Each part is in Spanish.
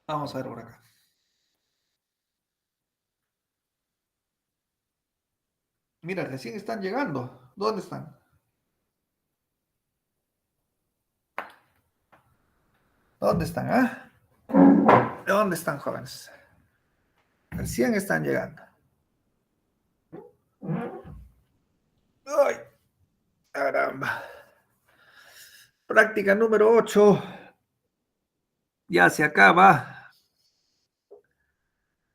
Vamos a ver por acá. Mira, recién están llegando. ¿Dónde están? ¿Dónde están, ah? ¿Dónde están, jóvenes? Recién están llegando. ¡Ay, caramba! Práctica número 8. Ya se acaba.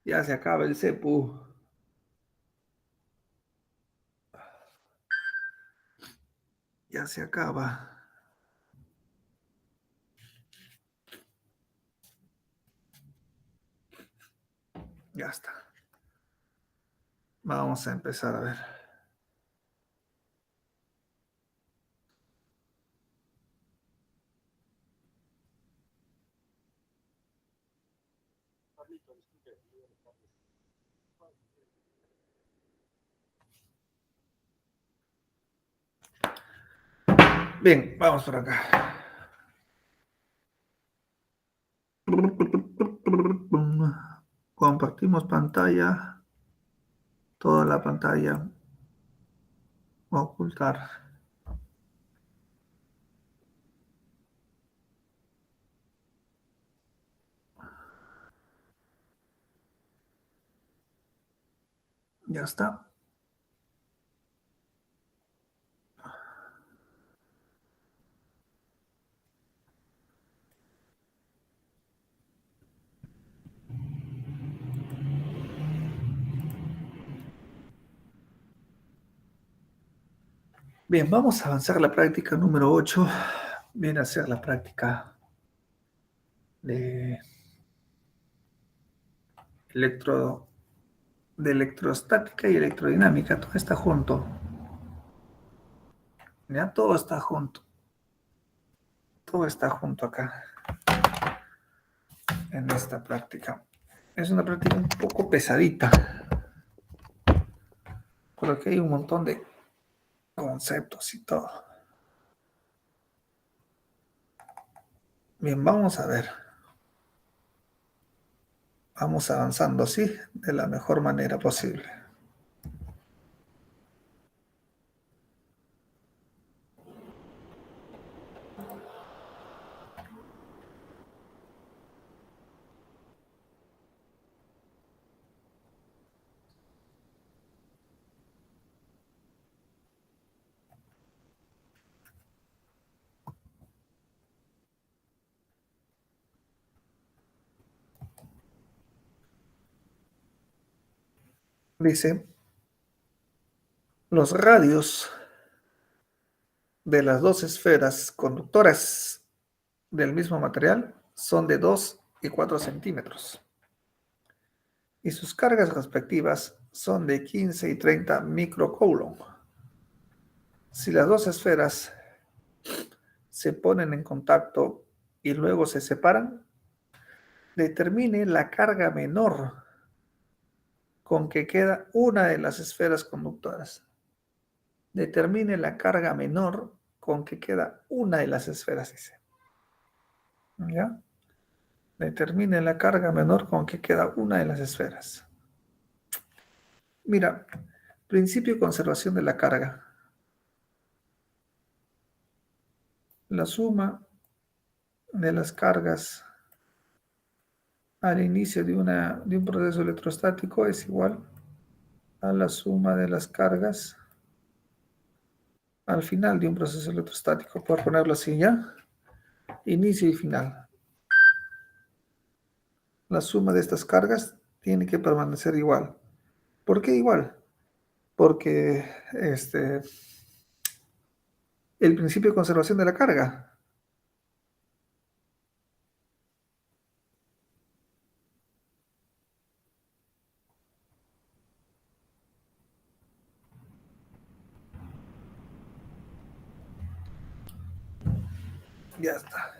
Ya se acaba el CEPU. Ya se acaba. Ya está. Vamos a empezar a ver. Bien, vamos por acá. Compartimos pantalla. Toda la pantalla. Ocultar. Ya está. Bien, vamos a avanzar a la práctica número 8. Viene a ser la práctica de, electro, de electrostática y electrodinámica. Todo está junto. Ya todo está junto. Todo está junto acá en esta práctica. Es una práctica un poco pesadita, porque hay un montón de conceptos y todo. Bien, vamos a ver. Vamos avanzando así, de la mejor manera posible. Dice, los radios de las dos esferas conductoras del mismo material son de 2 y 4 centímetros y sus cargas respectivas son de 15 y 30 microcoulomb. Si las dos esferas se ponen en contacto y luego se separan, determine la carga menor con que queda una de las esferas conductoras. Determine la carga menor con que queda una de las esferas, dice. ¿Ya? Determine la carga menor con que queda una de las esferas. Mira, principio de conservación de la carga. La suma de las cargas al inicio de un proceso electrostático es igual a la suma de las cargas al final de un proceso electrostático. Por ponerlo así, ¿ya? Inicio y final. La suma de estas cargas tiene que permanecer igual. ¿Por qué igual? Porque el principio de conservación de la carga. Ya está.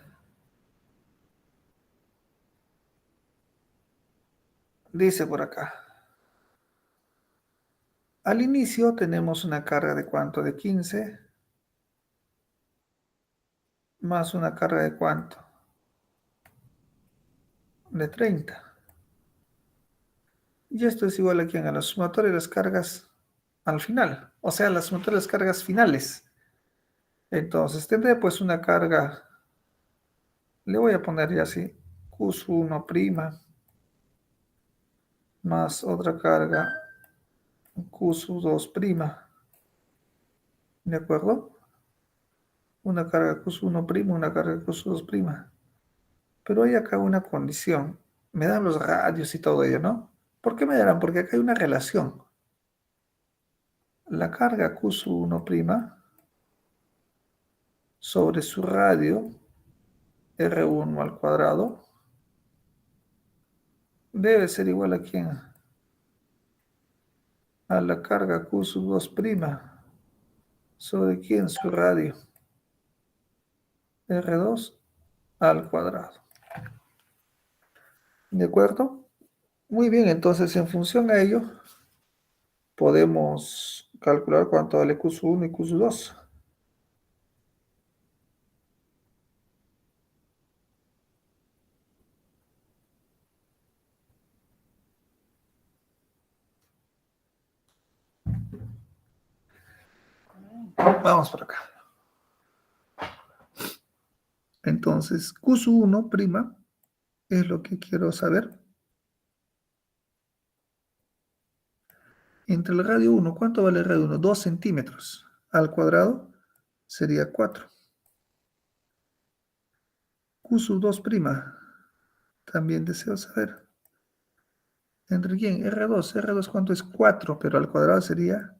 Dice por acá. Al inicio tenemos una carga de cuánto? De 15 más una carga de cuánto? de 30. Y esto es igual aquí a la sumatoria de las cargas al final, o sea, la sumatoria de las cargas finales. Entonces tendré pues una carga, le voy a poner ya así, Q1' más otra carga Q2', ¿de acuerdo? Una carga Q1', una carga Q2'. Pero hay acá una condición. Me dan los radios y todo ello, ¿no? ¿Por qué me darán? Porque acá hay una relación. La carga Q1' sobre su radio R1 al cuadrado debe ser igual a quién? A la carga Q2' sobre quién su radio R2 al cuadrado. ¿De acuerdo? Muy bien, entonces en función a ello podemos calcular cuánto vale Q1 y Q2. Vamos por acá. Entonces, Q1' es lo que quiero saber. Entre el radio 1, ¿cuánto vale el radio 1? 2 centímetros. Al cuadrado sería 4. Q2', también deseo saber. ¿Entre quién? R2. R2, ¿cuánto es? 4, pero al cuadrado sería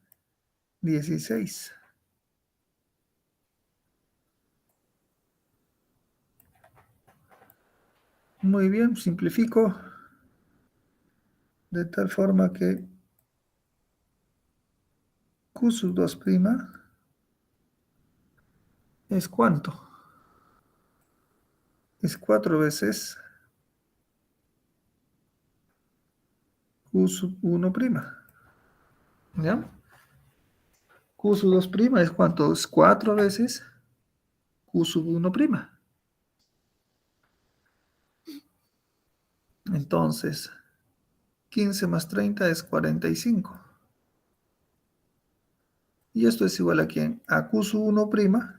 16. Muy bien, simplifico de tal forma que Q2' es ¿cuánto? Es 4 veces Q1'. ¿Ya? Q2' es ¿cuánto? Es 4 veces Q1'. Entonces, 15 más 30 es 45. Y esto es igual a quién? A Q1',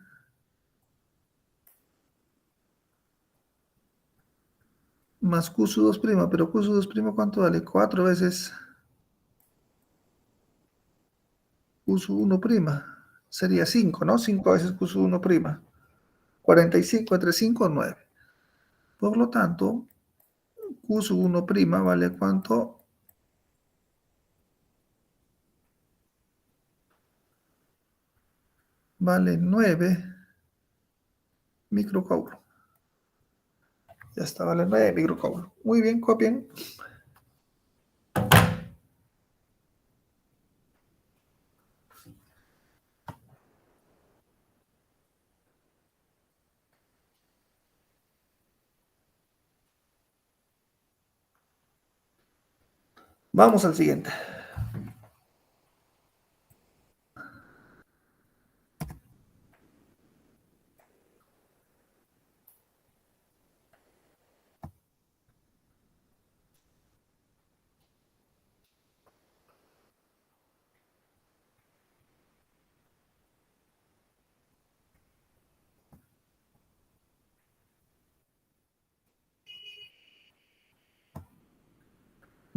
más Q2', pero Q2', ¿cuánto vale? 4 veces Q1'. Sería 5, ¿no? 5 veces Q1'. 45 entre 5, 9. Por lo tanto, Q1' vale ¿cuánto? Vale 9 microcoulombs. Ya está, vale 9 microcoulombs. Muy bien, copien. Vamos al siguiente.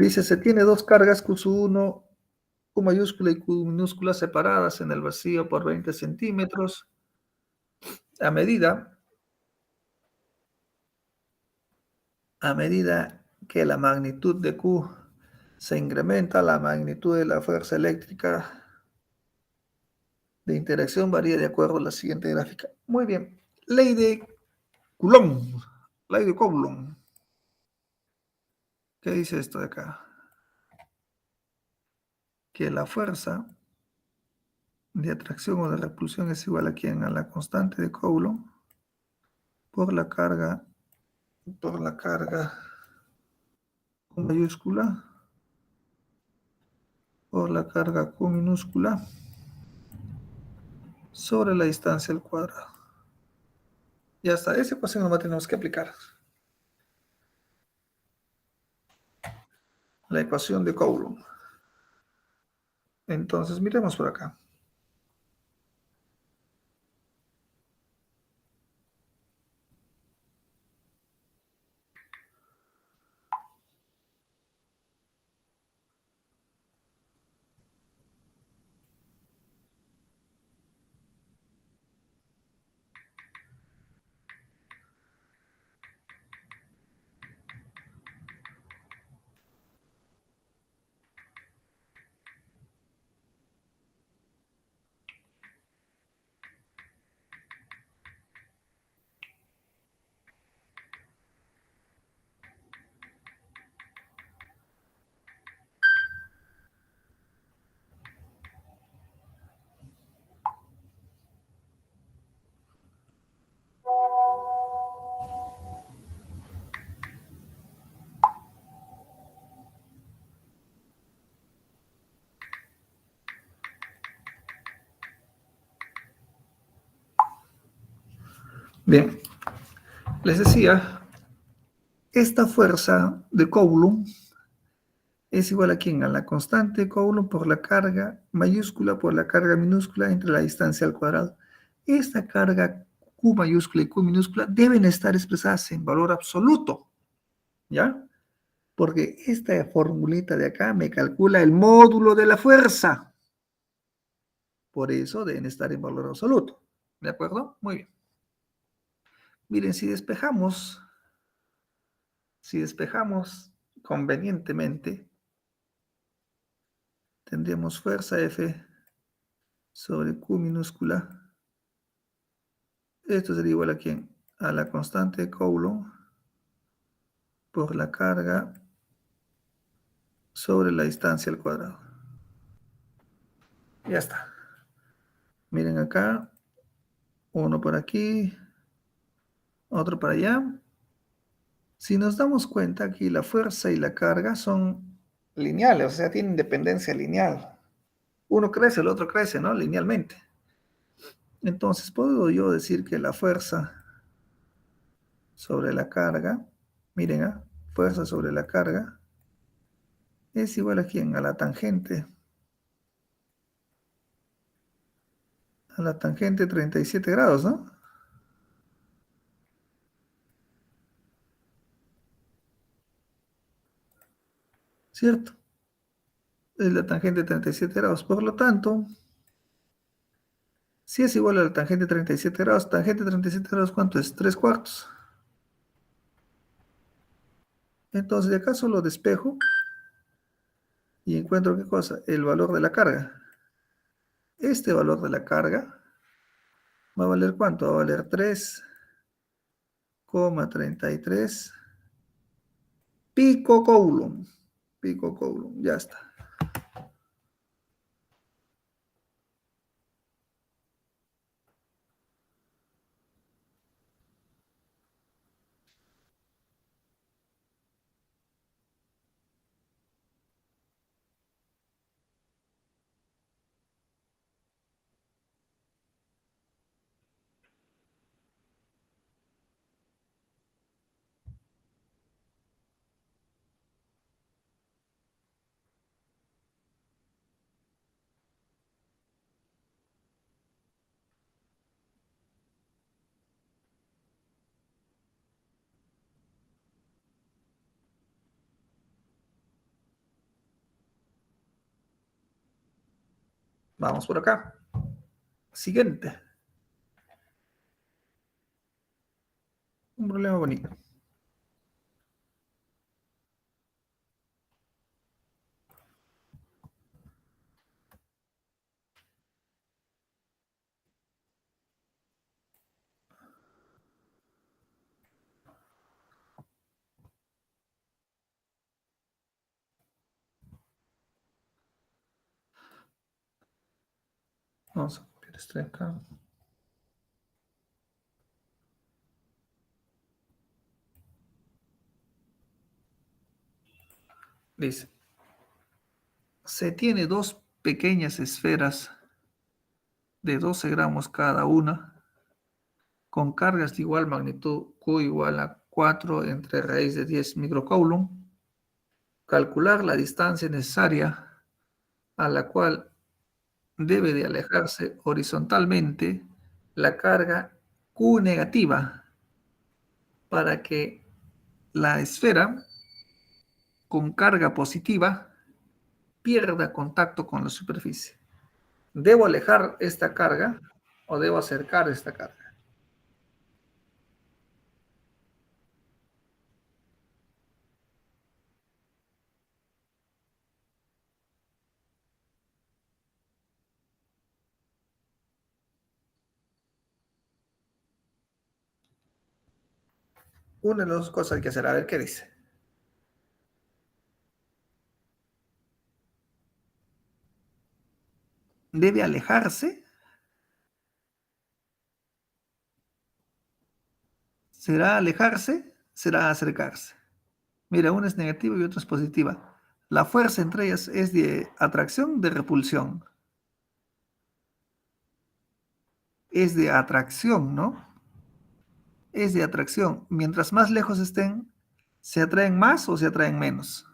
Dice, se tiene dos cargas Q1, Q mayúscula y Q minúscula separadas en el vacío por 20 centímetros. A medida, a medida que la magnitud de Q se incrementa, la magnitud de la fuerza eléctrica de interacción varía de acuerdo a la siguiente gráfica. Muy bien. Ley de Coulomb. Ley de Coulomb. ¿Qué dice esto de acá? Que la fuerza de atracción o de repulsión es igual a quién? A la constante de Coulomb por la carga, Q mayúscula por la carga Q minúscula sobre la distancia al cuadrado. Ya está, esa ecuación nomás tenemos que aplicar. la ecuación de Coulomb. Entonces, miremos por acá. Bien, les decía, esta fuerza de Coulomb es igual a quién? A la constante Coulomb por la carga mayúscula por la carga minúscula entre la distancia al cuadrado. Esta carga Q mayúscula y Q minúscula deben estar expresadas en valor absoluto, ¿ya? Porque esta formulita de acá me calcula el módulo de la fuerza. Por eso deben estar en valor absoluto. ¿De acuerdo? Muy bien. Miren, si despejamos convenientemente, tendríamos fuerza F sobre Q minúscula. Esto sería igual a quién? A la constante de Coulomb por la carga sobre la distancia al cuadrado. Ya está. Miren acá, uno por aquí, otro para allá. Si nos damos cuenta, aquí la fuerza y la carga son lineales, o sea, tienen dependencia lineal. Uno crece, el otro crece, ¿no? Linealmente. Entonces, puedo yo decir que la fuerza sobre la carga, miren, fuerza sobre la carga, es igual a quién? A la tangente 37 grados, ¿no? ¿Cierto? Es la tangente 37 grados. Por lo tanto, si es igual a la tangente 37 grados, tangente 37 grados, ¿cuánto es? 3 cuartos. Entonces, de acá solo despejo y encuentro, ¿qué cosa? El valor de la carga. Este valor de la carga va a valer ¿cuánto? Va a valer 3,33 pico Coulomb. Pico Coulomb, ya está. Vamos por acá. Siguiente. Un problema bonito. Vamos a copiar este de acá. Dice, se tiene dos pequeñas esferas de 12 gramos cada una, con cargas de igual magnitud, Q igual a 4 entre raíz de 10 microcoulomb, calcular la distancia necesaria a la cual debe de alejarse horizontalmente la carga Q negativa para que la esfera con carga positiva pierda contacto con la superficie. ¿Debo alejar esta carga o debo acercar esta carga? Una de las dos cosas hay que hacer. A ver qué dice. ¿Debe alejarse? ¿Será alejarse? ¿Será acercarse? Mira, una es negativa y otra es positiva. La fuerza entre ellas es de atracción, de repulsión. Es de atracción, ¿no? Es de atracción. Mientras más lejos estén, ¿se atraen más o se atraen menos?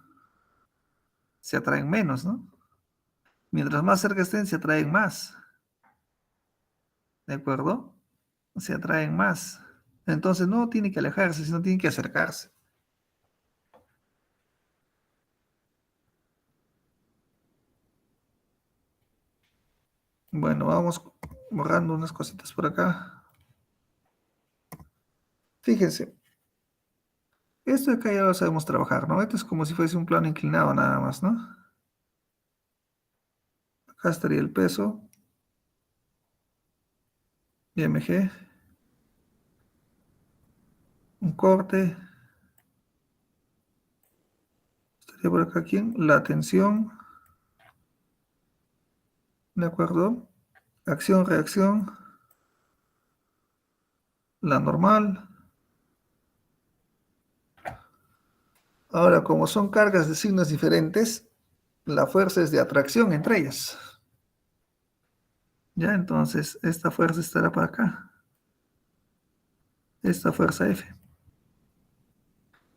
Se atraen menos, ¿no? Mientras más cerca estén, se atraen más. ¿De acuerdo? Se atraen más. Entonces no tiene que alejarse, sino tiene que acercarse. Bueno, vamos borrando unas cositas por acá. Fíjense, esto de acá ya lo sabemos trabajar, ¿no? Esto es como si fuese un plano inclinado nada más, ¿no? Acá estaría el peso, IMG, un corte, estaría por acá quién, la tensión, ¿de acuerdo? Acción, reacción, la normal. Ahora, como son cargas de signos diferentes, la fuerza es de atracción entre ellas. Ya, entonces, esta fuerza estará para acá. Esta fuerza F.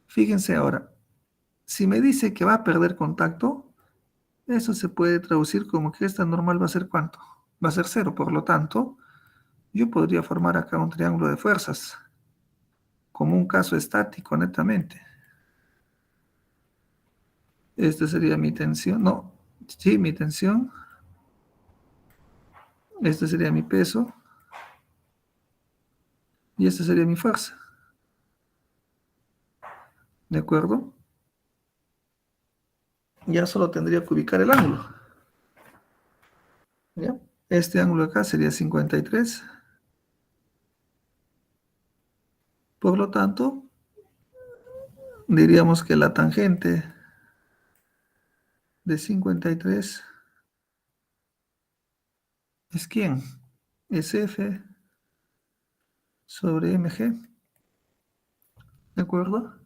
Fíjense ahora, si me dice que va a perder contacto, eso se puede traducir como que esta normal va a ser ¿cuánto? Va a ser cero, por lo tanto, yo podría formar acá un triángulo de fuerzas, como un caso estático netamente. Esta sería mi tensión, no, sí, mi tensión. Este sería mi peso y esta sería mi fuerza. ¿De acuerdo? Ya solo tendría que ubicar el ángulo. ¿Ya? Este ángulo acá sería 53. Por lo tanto, diríamos que la tangente de 53 es ¿quién? Es F sobre mg. ¿De acuerdo?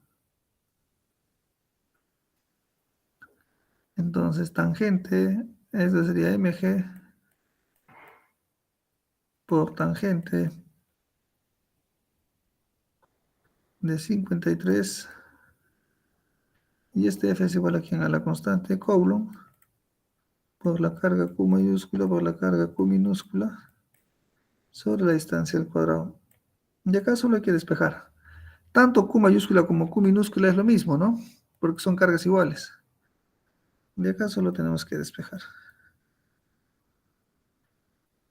Entonces, tangente, esta sería mg por tangente de 53. Y este F es igual a quién? A la constante Coulomb por la carga Q mayúscula por la carga Q minúscula sobre la distancia al cuadrado. Y acá solo hay que despejar. Tanto Q mayúscula como Q minúscula es lo mismo, ¿no? Porque son cargas iguales. De acá solo tenemos que despejar.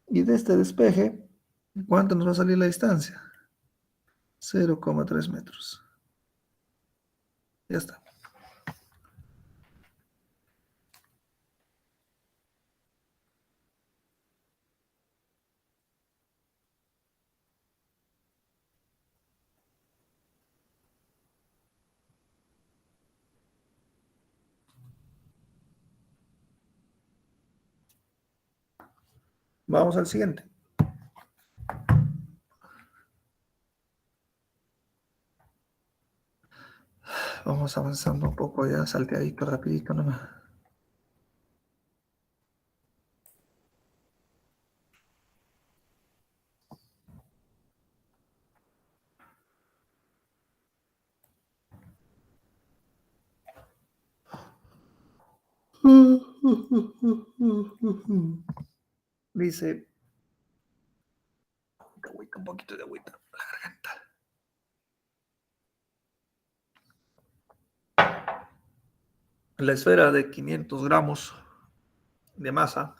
Y de este despeje, ¿cuánto nos va a salir la distancia? 0,3 metros. Ya está. Vamos al siguiente. Vamos avanzando un poco ya, salteadito, rapidito nomás. Dice, agüita, un poquito de agüita, la garganta. La esfera de 500 gramos de masa,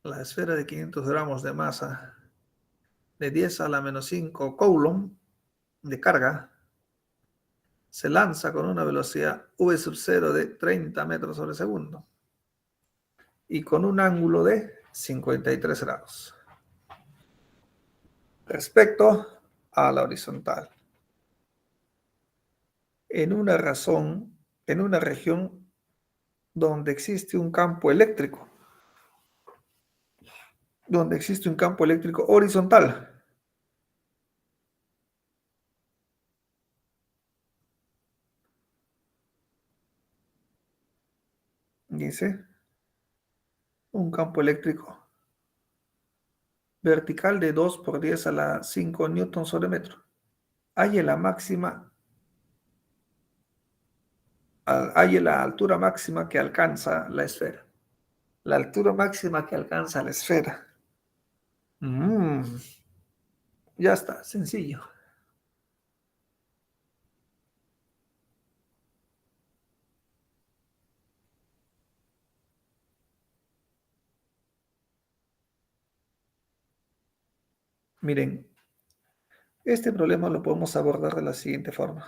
la esfera de 500 gramos de masa de 10 a la menos 5 coulomb de carga se lanza con una velocidad v sub 0 de 30 metros sobre segundo y con un ángulo de 53 grados respecto a la horizontal. En una razón, en una región donde existe un campo eléctrico, horizontal. Dice, un campo eléctrico vertical de 2 por 10 a la 5 newton sobre metro. Hay la máxima, hay la altura máxima que alcanza la esfera. La altura máxima que alcanza la esfera. Ya está, sencillo. Miren, este problema lo podemos abordar de la siguiente forma.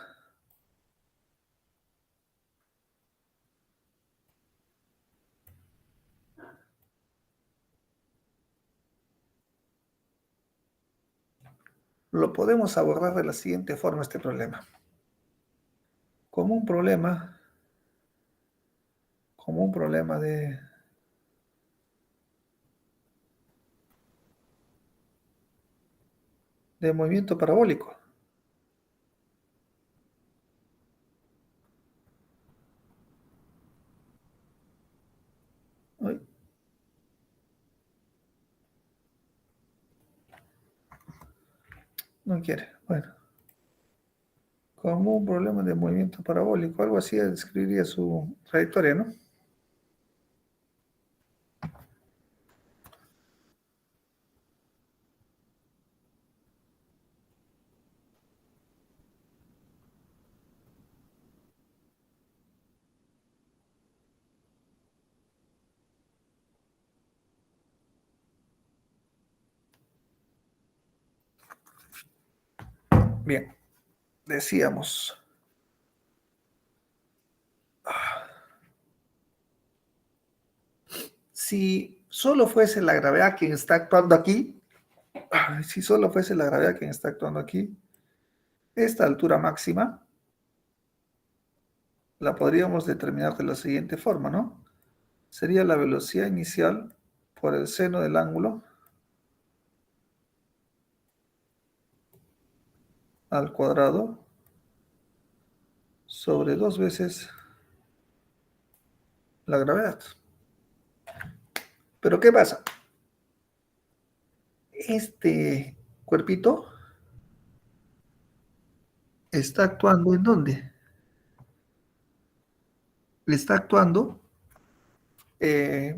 Lo podemos abordar de la siguiente forma este problema. Como un problema de movimiento parabólico. Ay, no quiere. Bueno, como un problema de movimiento parabólico, algo así describiría su trayectoria, ¿no? Bien, decíamos, si solo fuese la gravedad quien está actuando aquí, esta altura máxima la podríamos determinar de la siguiente forma, ¿no? Sería la velocidad inicial por el seno del ángulo al cuadrado sobre 2 veces la gravedad. Pero ¿qué pasa? Este cuerpito está actuando ¿en dónde? Le está actuando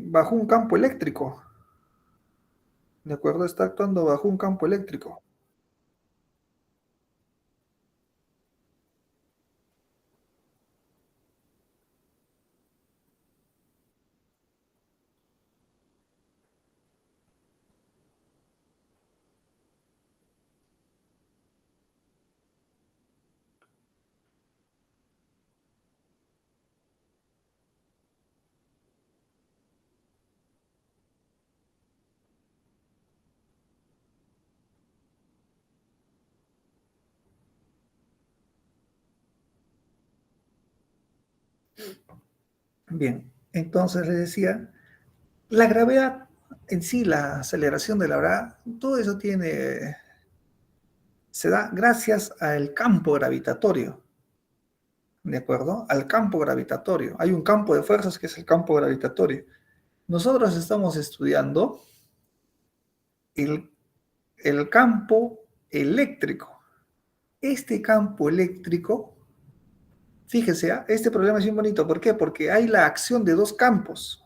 bajo un campo eléctrico. ¿De acuerdo? Está actuando bajo un campo eléctrico. Bien, entonces les decía, la gravedad en sí, la aceleración de la gravedad, todo eso se da gracias al campo gravitatorio, ¿de acuerdo? Al campo gravitatorio. Hay un campo de fuerzas que es el campo gravitatorio. Nosotros estamos estudiando el, el campo eléctrico. Este campo eléctrico Fíjese, ¿ah? Este problema es bien bonito. ¿Por qué? Porque hay la acción de dos campos.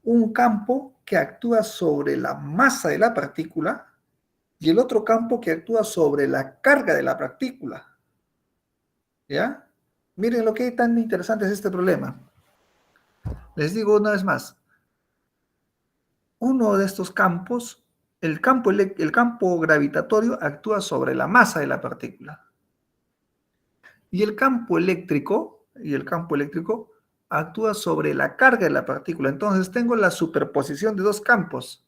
Un campo que actúa sobre la masa de la partícula y el otro campo que actúa sobre la carga de la partícula. ¿Ya? Miren lo que tan interesante es este problema. Les digo una vez más, uno de estos campos, el campo gravitatorio actúa sobre la masa de la partícula. Y el campo eléctrico actúa sobre la carga de la partícula. Entonces tengo la superposición de dos campos.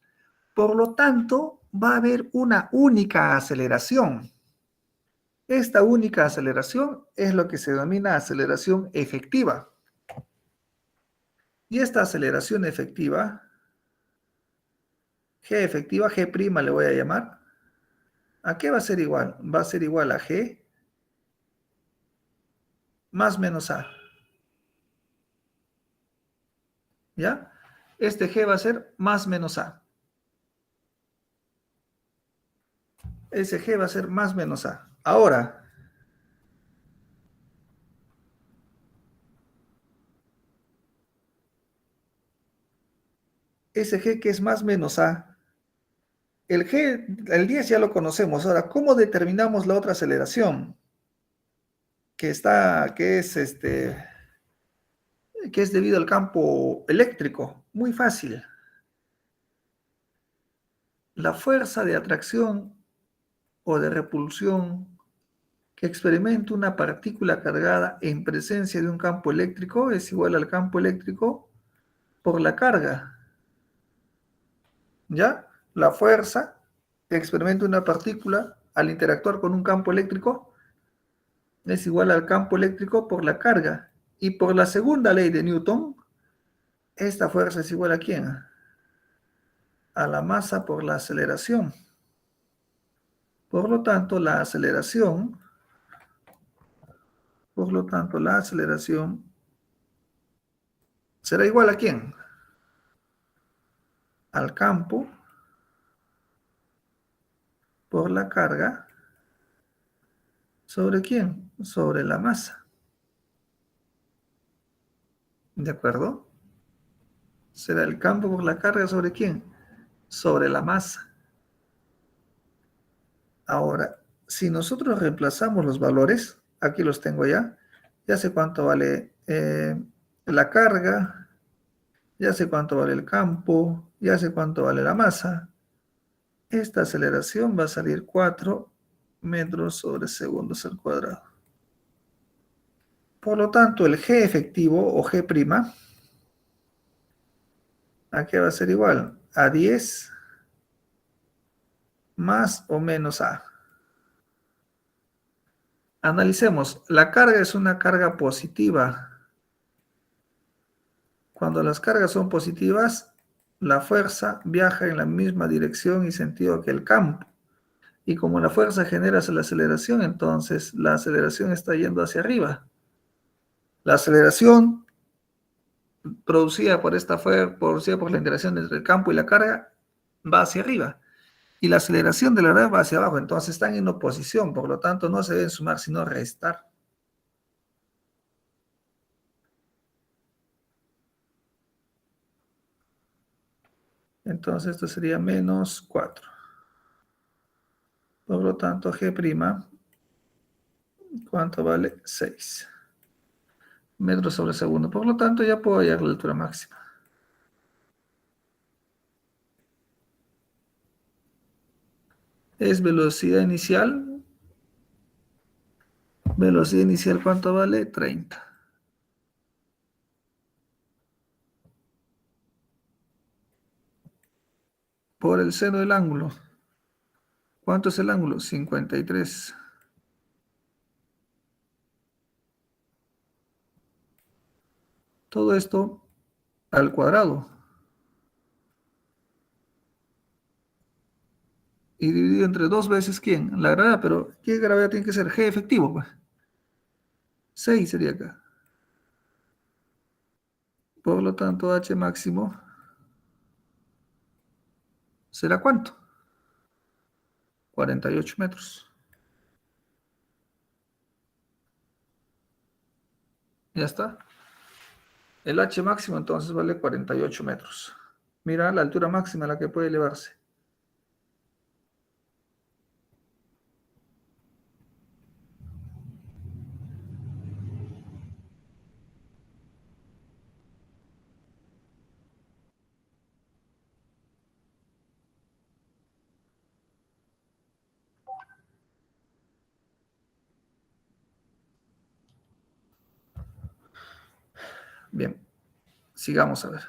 Por lo tanto, va a haber una única aceleración. Esta única aceleración es lo que se denomina aceleración efectiva. Y esta aceleración efectiva, G efectiva, G' le voy a llamar, ¿a qué va a ser igual? Va a ser igual a G más menos A. ¿Ya? Este G va a ser más menos A. Ese G va a ser más menos A. Ahora, ese G que es más menos A, el G, el 10 ya lo conocemos. Ahora, ¿cómo determinamos la otra aceleración? Que es debido al campo eléctrico. Muy fácil. La fuerza de atracción o de repulsión que experimenta una partícula cargada en presencia de un campo eléctrico es igual al campo eléctrico por la carga. ¿Ya? La fuerza que experimenta una partícula al interactuar con un campo eléctrico es igual al campo eléctrico por la carga. Y por la segunda ley de Newton, esta fuerza es igual ¿a quién? A la masa por la aceleración. Por lo tanto, la aceleración será igual ¿a quién? Al campo por la carga. ¿Sobre quién? Sobre la masa. ¿De acuerdo? Será el campo por la carga ¿sobre quién? Sobre la masa. Ahora, si nosotros reemplazamos los valores, aquí los tengo ya sé cuánto vale la carga, ya sé cuánto vale el campo, ya sé cuánto vale la masa. Esta aceleración va a salir 4 metros sobre segundos al cuadrado. Por lo tanto, el G efectivo o G', ¿a qué va a ser igual? A 10 más o menos A. Analicemos, la carga es una carga positiva. Cuando las cargas son positivas, la fuerza viaja en la misma dirección y sentido que el campo. Y como la fuerza genera la aceleración, entonces la aceleración está yendo hacia arriba. La aceleración producida por la interacción entre el campo y la carga va hacia arriba. Y la aceleración de la gravedad va hacia abajo. Entonces están en oposición, por lo tanto no se deben sumar, sino restar. Entonces esto sería menos 4. Por lo tanto, G', ¿cuánto vale? 6 metros sobre segundo. Por lo tanto, ya puedo hallar la altura máxima. Es velocidad inicial. Velocidad inicial, ¿cuánto vale? 30. Por el seno del ángulo. ¿Cuánto es el ángulo? 53. Todo esto al cuadrado. Y dividido entre 2 veces, ¿quién? La gravedad, pero ¿qué gravedad tiene que ser? G efectivo, pues. 6 sería acá. Por lo tanto, H máximo será ¿cuánto? 48 metros. Ya está. El H máximo entonces vale 48 metros. Mira la altura máxima a la que puede elevarse. Bien, sigamos a ver.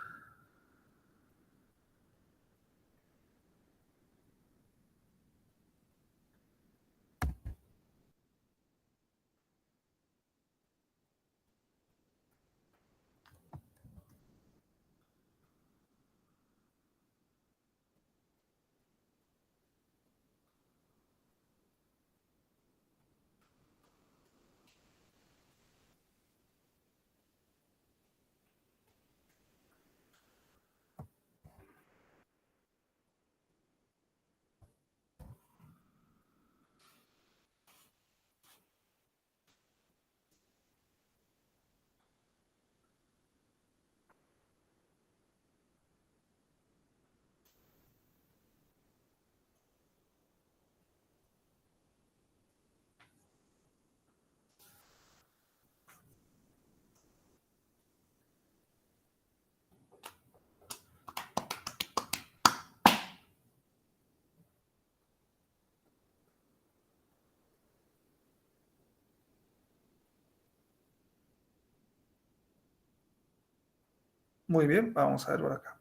Muy bien, vamos a ver por acá.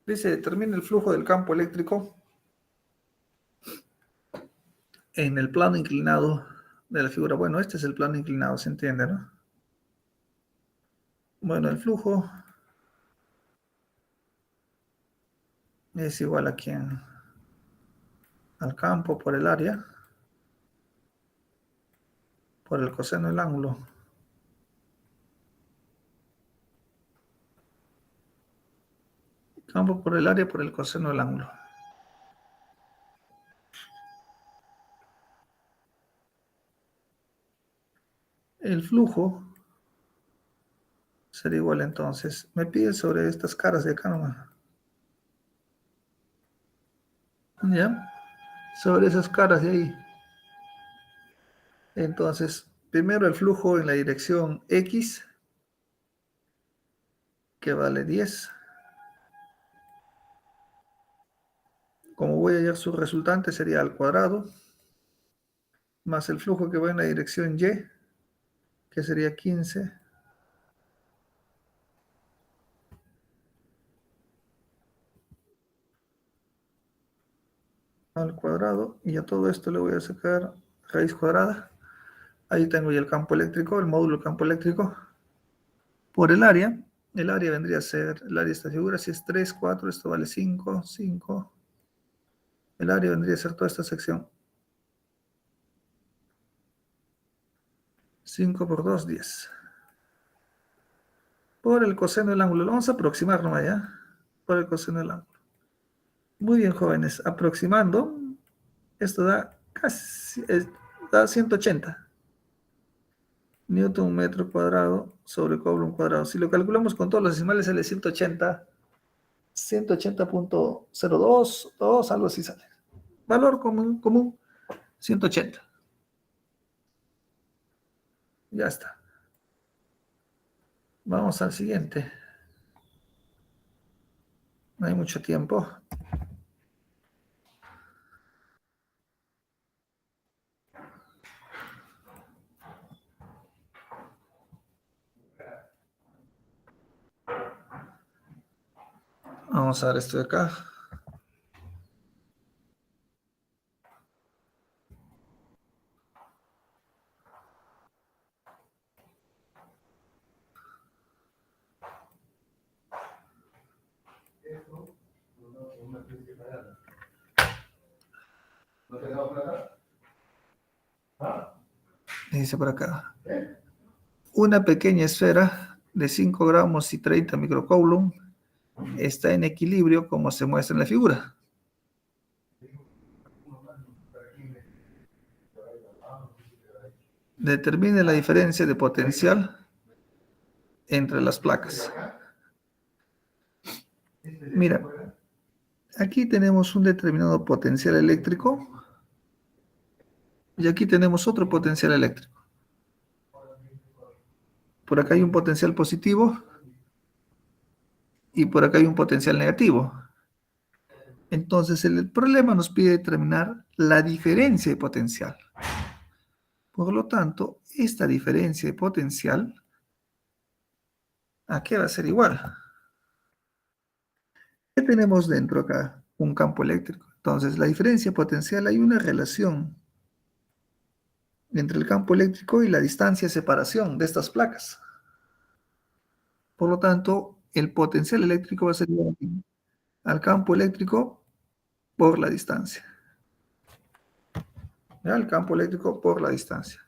Dice, determina el flujo del campo eléctrico en el plano inclinado de la figura. Bueno, este es el plano inclinado, ¿se entiende, no? Bueno, el flujo es igual a quién, al campo por el área, por el coseno del ángulo. Campo por el área por el coseno del ángulo. El flujo sería igual entonces. Me pide sobre estas caras de acá nomás. ¿Ya? Sobre esas caras de ahí. Entonces, primero el flujo en la dirección X, que vale 10. Como voy a hallar su resultante, sería al cuadrado, más el flujo que va en la dirección Y, que sería 15, al cuadrado, y a todo esto le voy a sacar raíz cuadrada. Ahí tengo ya el campo eléctrico, el módulo del campo eléctrico. Por el área vendría a ser, el área de esta figura, si es 3, 4, esto vale 5, 5. El área vendría a ser toda esta sección. 5 por 2, 10. Por el coseno del ángulo, lo vamos a aproximar nomás ya. Por el coseno del ángulo. Muy bien, jóvenes, aproximando, esto da casi, da 180 newton metro cuadrado sobre coulomb cuadrado. Si lo calculamos con todos los decimales sale 180, 180.02, algo así sale. Valor común, 180. Ya está. Vamos al siguiente. No hay mucho tiempo. Vamos a ver esto de acá. Dice por acá. Una pequeña esfera de 5 gramos y 30 microcoulomb está en equilibrio como se muestra en la figura. Determine la diferencia de potencial entre las placas. Mira, aquí tenemos un determinado potencial eléctrico y aquí tenemos otro potencial eléctrico. Por acá hay un potencial positivo y por acá hay un potencial negativo. Entonces el problema nos pide determinar la diferencia de potencial. Por lo tanto, esta diferencia de potencial, ¿a qué va a ser igual? ¿Qué tenemos dentro acá? Un campo eléctrico. Entonces, la diferencia potencial, hay una relación entre el campo eléctrico y la distancia de separación de estas placas. Por lo tanto, el potencial eléctrico va a ser igual al campo eléctrico por la distancia. ¿Ya? El campo eléctrico por la distancia.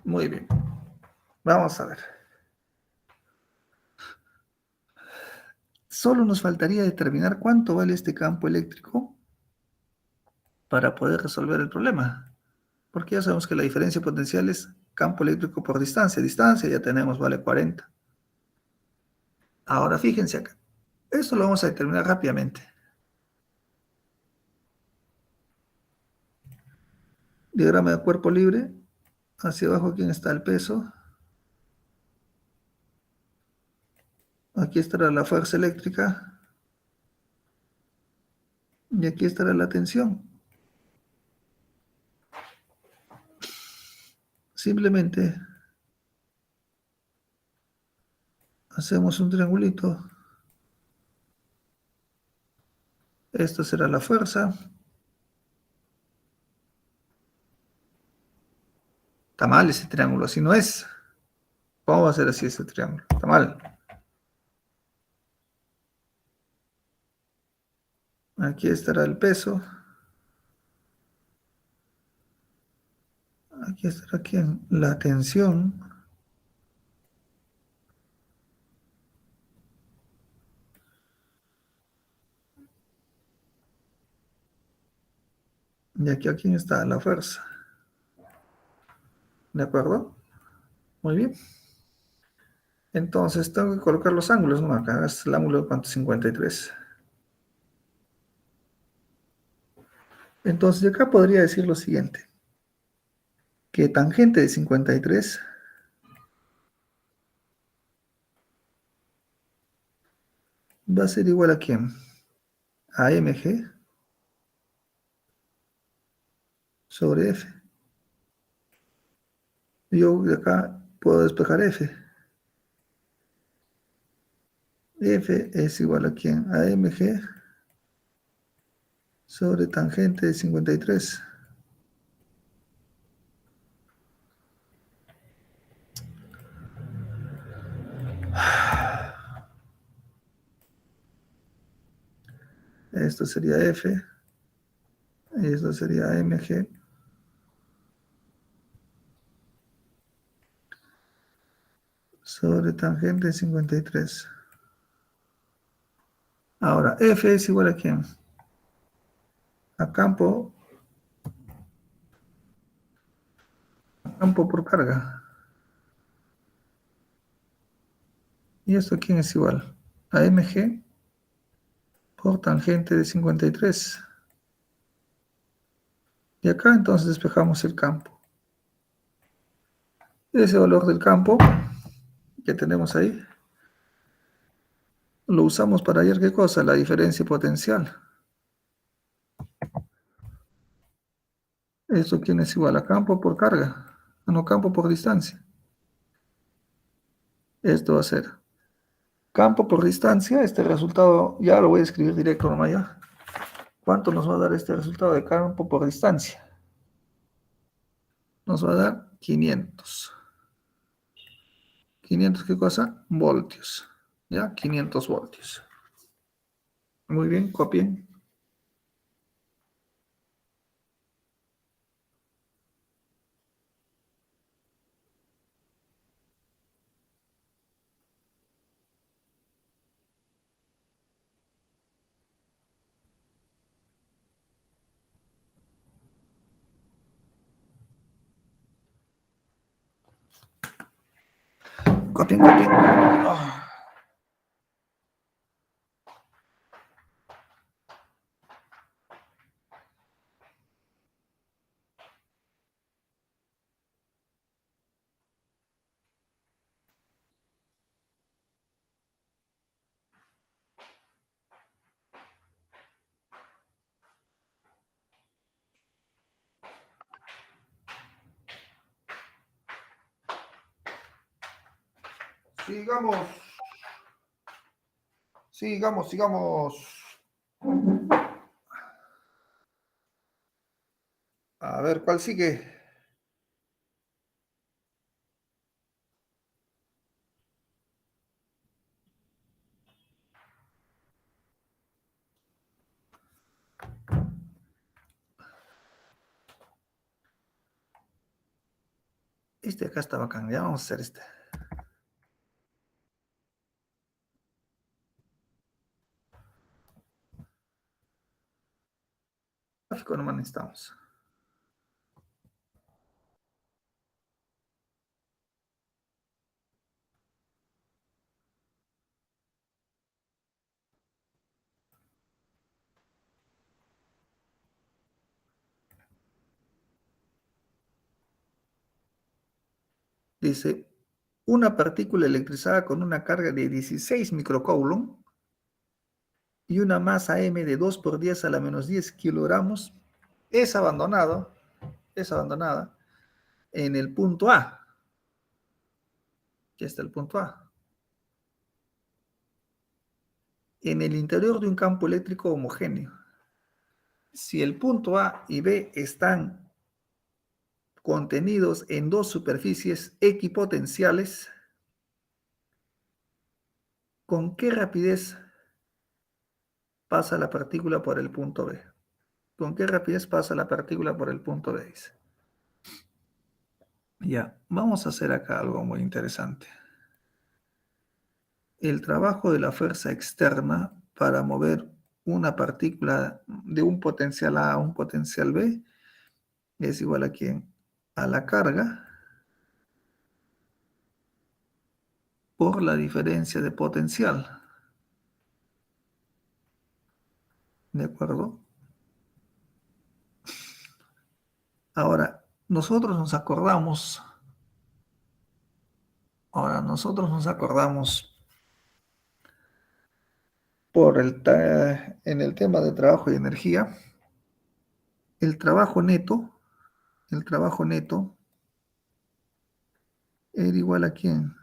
Muy bien. Vamos a ver. Solo nos faltaría determinar cuánto vale este campo eléctrico para poder resolver el problema. Porque ya sabemos que la diferencia potencial es campo eléctrico por distancia. Distancia ya tenemos, vale 40. Ahora fíjense acá. Esto lo vamos a determinar rápidamente. Diagrama de cuerpo libre. Hacia abajo, ¿quién está el peso? Aquí estará la fuerza eléctrica. Y aquí estará la tensión. Simplemente hacemos un triangulito. Esto será la fuerza. Está mal ese triángulo, así no es. ¿Cómo va a ser así ese triángulo? Está mal. Aquí estará el peso. Aquí estará ¿quién? La tensión. Y aquí está la fuerza. ¿De acuerdo? Muy bien. Entonces tengo que colocar los ángulos, ¿no? Acá es el ángulo de cuánto, 53. Entonces de acá podría decir lo siguiente, que tangente de 53 va a ser igual a ¿quién? A mg sobre f. Yo de acá puedo despejar f. F es igual a ¿quién? A mg sobre tangente de 53. Esto sería f. Y esto sería mg sobre tangente de 53. Ahora, f es igual a ¿quién? A campo por carga. ¿Y esto a quién es igual? A mg por tangente de 53. Y acá entonces despejamos el campo. Ese valor del campo que tenemos ahí lo usamos para hallar qué cosa, la diferencia potencial. ¿Eso quién es igual a campo por carga? No, campo por distancia. Esto va a ser campo por distancia. Este resultado ya lo voy a escribir directo nomás ya. ¿Cuánto nos va a dar este resultado de campo por distancia? Nos va a dar 500. ¿500 qué cosa? Voltios. ¿Ya? 500 voltios. Muy bien, copien. Copien, copien. Ah, sigamos, sigamos. A ver, ¿cuál sigue? Este acá está bacán. Ya vamos a hacer este. Gráfico nomás necesitamos. Dice, una partícula electrizada con una carga de 16 microcoulomb y una masa m de 2 por 10 a la menos 10 kilogramos es abandonada en el punto A. Aquí está el punto A. En el interior de un campo eléctrico homogéneo. Si el punto A y B están contenidos en dos superficies equipotenciales, ¿con qué rapidez pasa la partícula por el punto B? ¿Con qué rapidez pasa la partícula por el punto B? Dice. Ya, vamos a hacer acá algo muy interesante. El trabajo de la fuerza externa para mover una partícula de un potencial A a un potencial B es igual a ¿quién? A la carga por la diferencia de potencial. ¿De acuerdo? Ahora, nosotros nos acordamos en el tema de trabajo y energía, el trabajo neto, el trabajo neto era igual a ¿quién?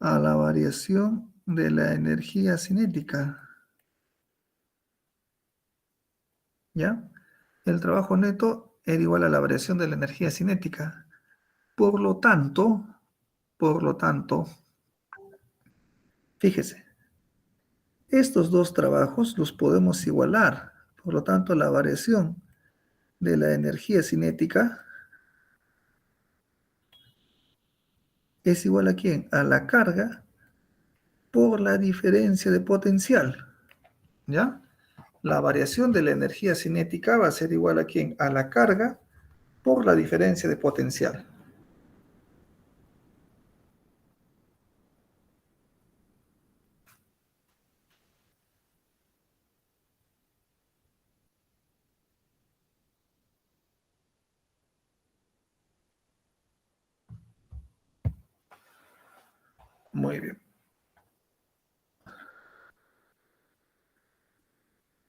A la variación de la energía cinética, ¿ya? El trabajo neto era igual a la variación de la energía cinética. Por lo tanto, por lo tanto, fíjese, estos dos trabajos los podemos igualar. Por lo tanto, la variación de la energía cinética es igual a ¿quién? A la carga por la diferencia de potencial, ¿ya? La variación de la energía cinética va a ser igual a ¿quién? A la carga por la diferencia de potencial. Muy bien.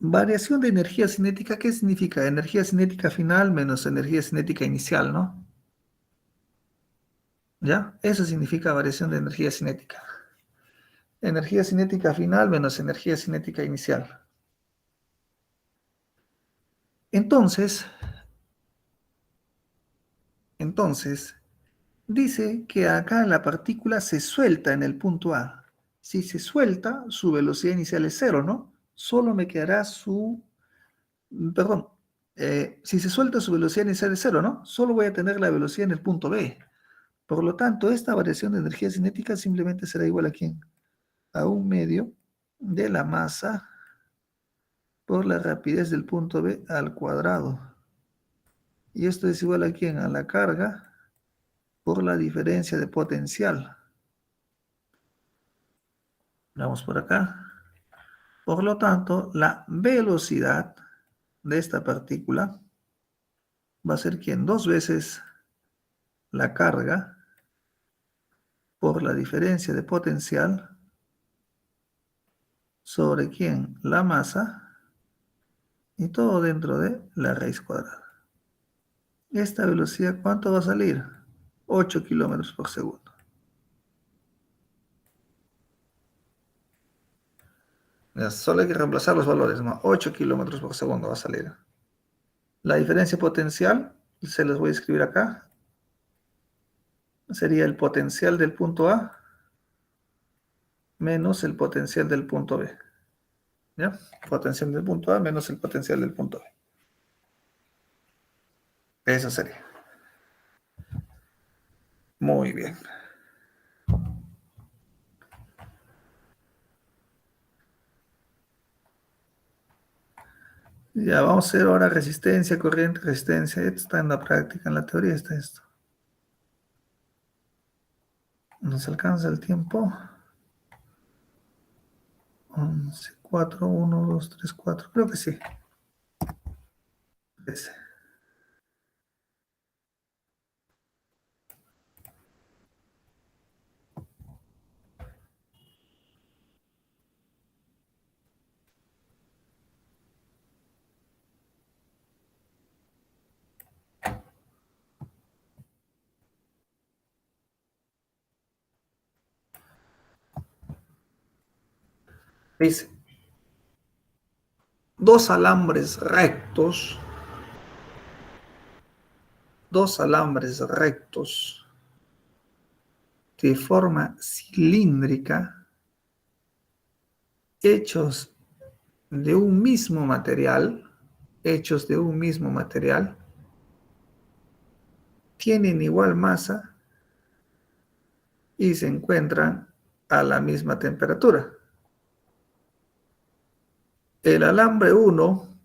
Variación de energía cinética, ¿qué significa? Energía cinética final menos energía cinética inicial, ¿no? ¿Ya? Eso significa variación de energía cinética. Energía cinética final menos energía cinética inicial. Entonces, entonces, dice que acá la partícula se suelta en el punto A. Si se suelta, su velocidad inicial es cero, ¿no? Solo me quedará su... Perdón. Si se suelta, su velocidad inicial es cero, ¿no? Solo voy a tener la velocidad en el punto B. Por lo tanto, esta variación de energía cinética simplemente será igual a ¿quién? A un medio de la masa por la rapidez del punto B al cuadrado. Y esto es igual a ¿quién? A la carga por la diferencia de potencial. Vamos por acá. Por lo tanto, la velocidad de esta partícula va a ser ¿quién? Dos veces la carga por la diferencia de potencial sobre ¿quién? La masa y todo dentro de la raíz cuadrada. Esta velocidad, ¿cuánto va a salir? 8 kilómetros por segundo. Ya, solo hay que reemplazar los valores, ¿no? 8 kilómetros por segundo va a salir. La diferencia potencial, se los voy a escribir acá, sería el potencial del punto A menos el potencial del punto B. ¿Ya? Potencial del punto A menos el potencial del punto B. Eso sería. Muy bien. Ya vamos a hacer ahora resistencia, corriente, resistencia. Esto está en la práctica, en la teoría está esto. ¿Nos alcanza el tiempo? 11, 4, 1, 2, 3, 4. Creo que sí. Ese. Dice, dos alambres rectos de forma cilíndrica, hechos de un mismo material, hechos de un mismo material, tienen igual masa y se encuentran a la misma temperatura. El alambre 1,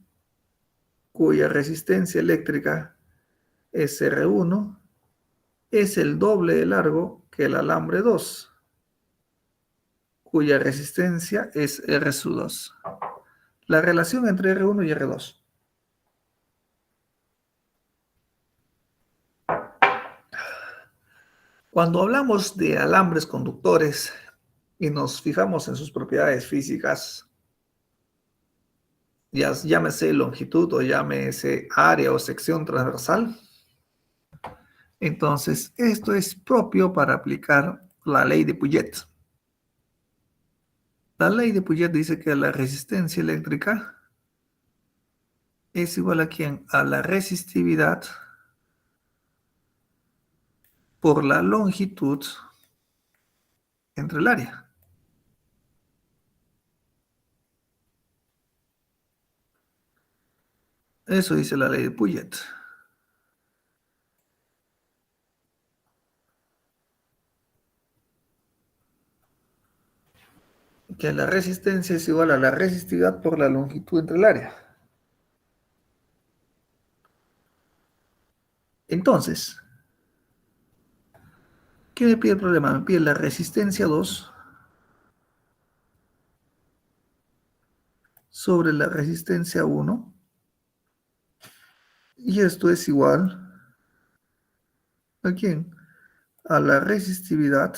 cuya resistencia eléctrica es R1, es el doble de largo que el alambre 2, cuya resistencia es R2. La relación entre R1 y R2. Cuando hablamos de alambres conductores y nos fijamos en sus propiedades físicas, ya llámese longitud o llámese área o sección transversal, entonces esto es propio para aplicar la ley de Puget. La ley de Puget dice que la resistencia eléctrica es igual a ¿quién? A la resistividad por la longitud entre el área. Eso dice la ley de Puget. Que la resistencia es igual a la resistividad por la longitud entre el área. Entonces, ¿qué me pide el problema? Me pide la resistencia 2 sobre la resistencia 1 y esto es igual ¿a quién? A la resistividad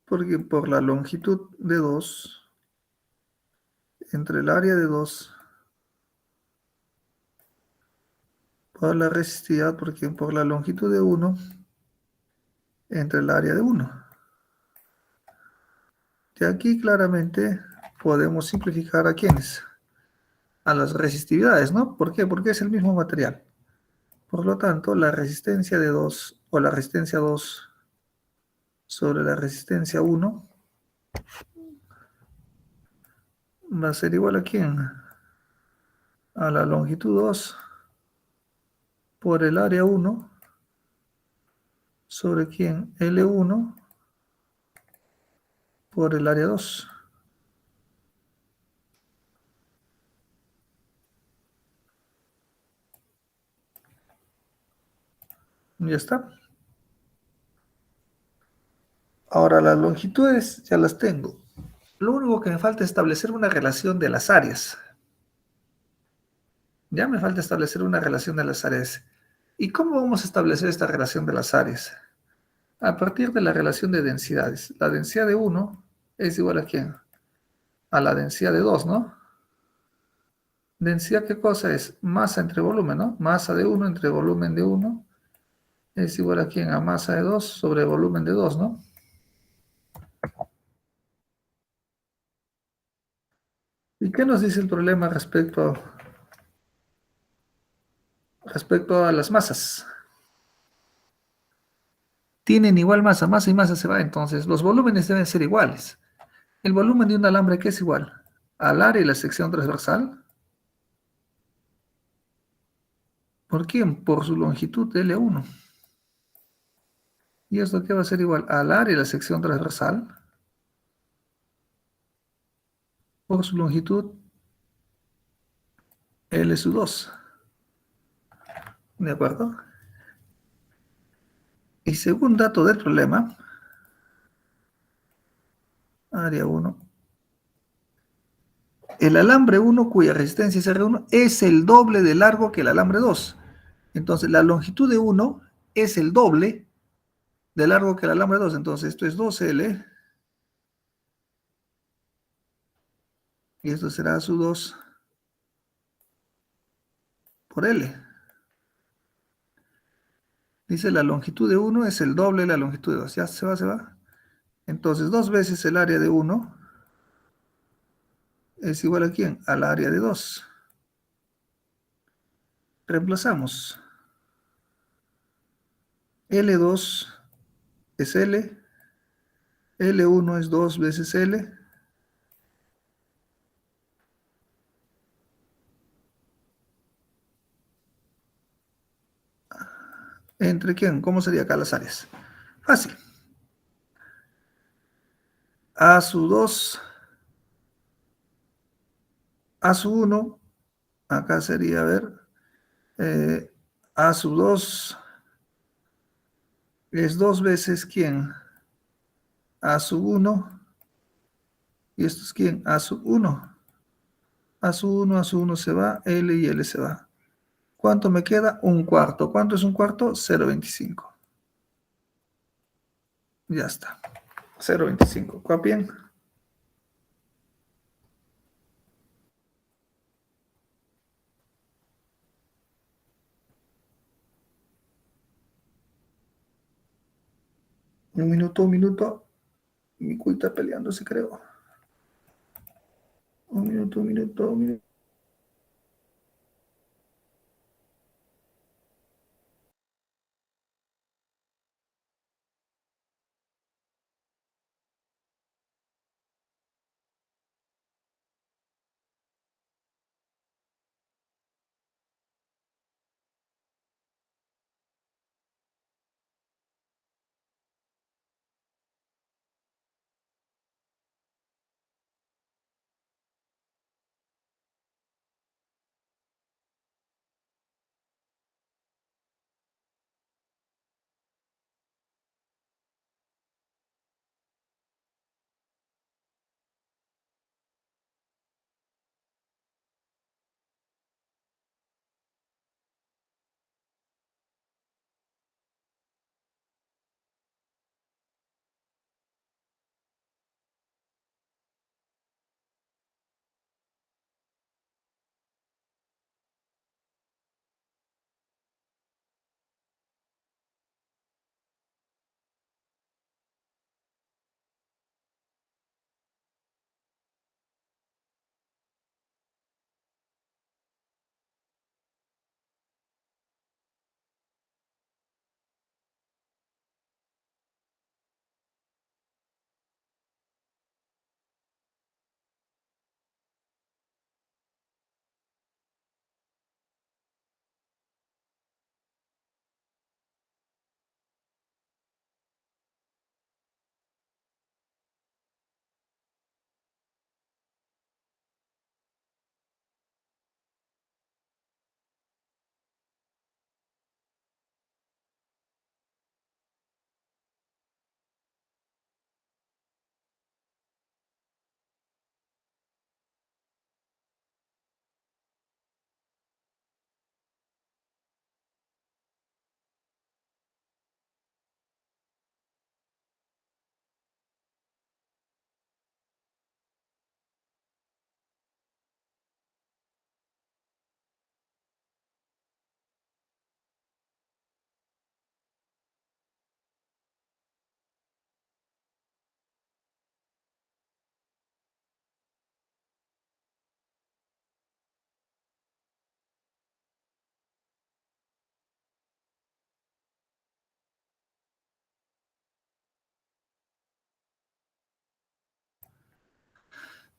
porque por la longitud de 2 entre el área de 2 por la resistividad, porque por la longitud de 1 entre el área de 1. De aquí claramente podemos simplificar a quiénes, a las resistividades, ¿no? ¿Por qué? Porque es el mismo material. Por lo tanto, la resistencia de 2 o la resistencia 2 sobre la resistencia 1 va a ser igual a quién? A la longitud 2 por el área 1 sobre quién? L1 por el área 2. Ya está. Ahora las longitudes ya las tengo. Lo único que me falta es establecer una relación de las áreas. Ya me falta establecer una relación de las áreas. ¿Y cómo vamos a establecer esta relación de las áreas? A partir de la relación de densidades. La densidad de 1 es igual a quién? A la densidad de 2, ¿no? ¿Densidad qué cosa es? Masa entre volumen, ¿no? Masa de 1 entre volumen de 1 es igual a quién? A masa de 2 sobre volumen de 2, ¿no? ¿Y qué nos dice el problema respecto a las masas? Tienen igual masa y masa se va, entonces los volúmenes deben ser iguales. El volumen de un alambre, ¿qué es igual? Al área y la sección transversal. ¿Por quién? Por su longitud L1. ¿Y esto qué va a ser igual? Al área y la sección transversal por su longitud L sub 2. ¿De acuerdo? Y según dato del problema, área 1, el alambre 1 cuya resistencia es R1 es el doble de largo que el alambre 2. Entonces la longitud de 1 es el doble de largo que el alambre 2. Entonces esto es 2L y esto será su 2 por L. Dice la longitud de 1 es el doble de la longitud de 2. Ya se va, se va. Entonces 2 veces el área de 1 es igual a ¿quién? Al área de 2. Reemplazamos. L2 es L. L1 es 2 veces L. ¿Entre quién? ¿Cómo sería acá las áreas? Fácil. A su 2, A su 1, acá sería, a ver, eh, A su 2 es 2 veces ¿quién? A su 1, y esto es ¿quién? A su 1. A su 1 se va, L y L se va. ¿Cuánto me queda? Un cuarto. ¿Cuánto es un cuarto? 0,25. Ya está. 0,25. ¿Copien? Un minuto, un minuto. Mi cuita peleándose, creo. Un minuto, un minuto, un minuto.